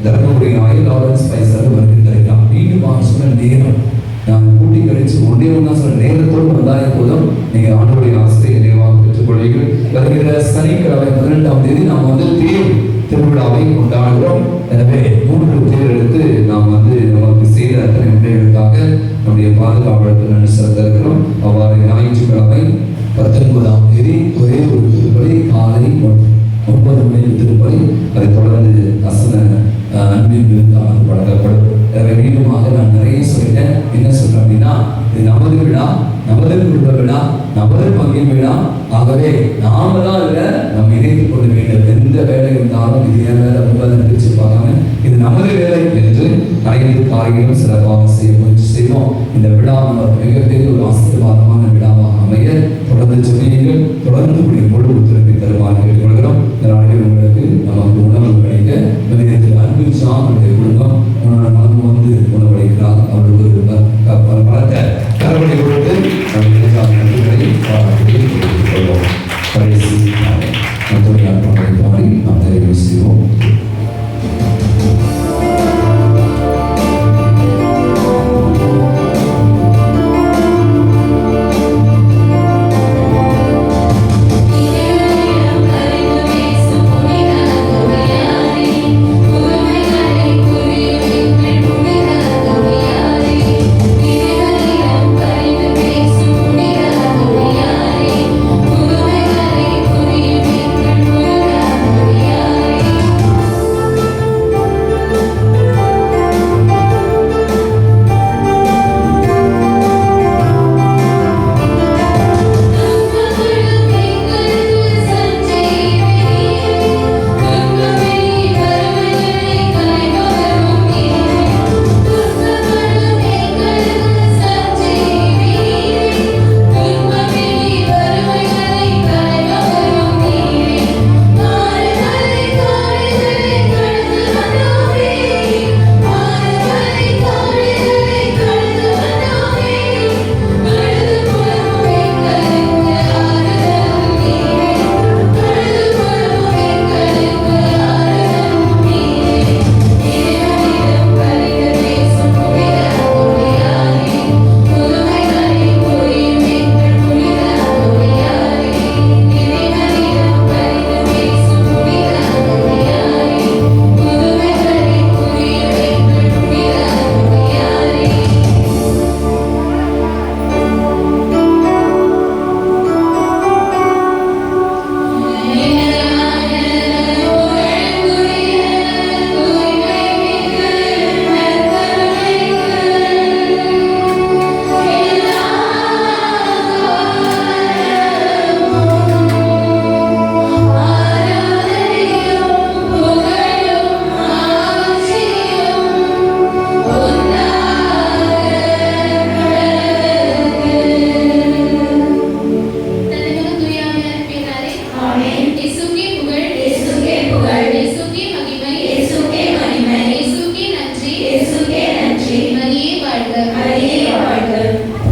தர்மபுரி ஆயில் லாரன்ஸ் பைசர் வருகின்றார். மீண்டும் சொன்ன நேரம் நான் கூட்டி கழிச்சு ஒன்றே ஒன்றா சொன்ன நேரத்தோடு வந்தாலே போதும், நீங்க ஆண்டோடைய ஆசிரியை நிறைவாக பெற்றுக்கொள்வீர்கள். வருகிற சனிக்கிழமை 18ஆம் தேதி நாம் தேர் திருவிழாவை கொண்டாடுகிறோம். எனவே 3 தேர் எடுத்து நாம் நமக்கு செய்த அத்தனை உண்மைகளுக்காக நம்முடைய பாதுகாவலுக்கு நன்றி செலுத்த இருக்கிறோம். அவ்வாறு ஞாயிற்றுக்கிழமை 19ஆம் தேதி ஒரே ஒரு திருப்பலி காலை 9 மணி திருப்பலி. அதை தொடர்ந்து அசன அன்பின் விருந்தாக வழங்கப்படும். எனவே மீண்டுமாக நான் நிறைய சொல்லிட்டேன். என்ன சொல்றேன் அப்படின்னா, இது நமது விழா, நமது குடும்ப விழா, நமது பங்கின் விழா. ஆகவே நாம தான் அதில் நம்ம இணைத்துக் கொள்ள வேண்டும். எந்த வேலை இருந்தாலும் இது என் வேலை, உங்களை பிரிச்சு பார்க்காம இது நமது வேலை என்று அனைத்து காரியங்களும் சிறப்பாக செய்ய முயற்சி செய்வோம். இந்த விழா மிகப்பெரிய ஒரு ஆசீர்வாதமான விழாவாக அமைய தொடர்ந்து சொல்லியுங்கள். தொடர்ந்து முழு ஒத்துழைப்பை தருமாறு கேட்டுக்கொள்கிறோம். இந்த நாளில் உங்களுக்கு நமக்கு உணவு கிடைக்க மனிதத்தில் அன்பு சாமனுடைய குடும்பம் உணவு உணவளிக்கிறார். அவர்களுக்கு பலத்த கரவழி கொடுத்து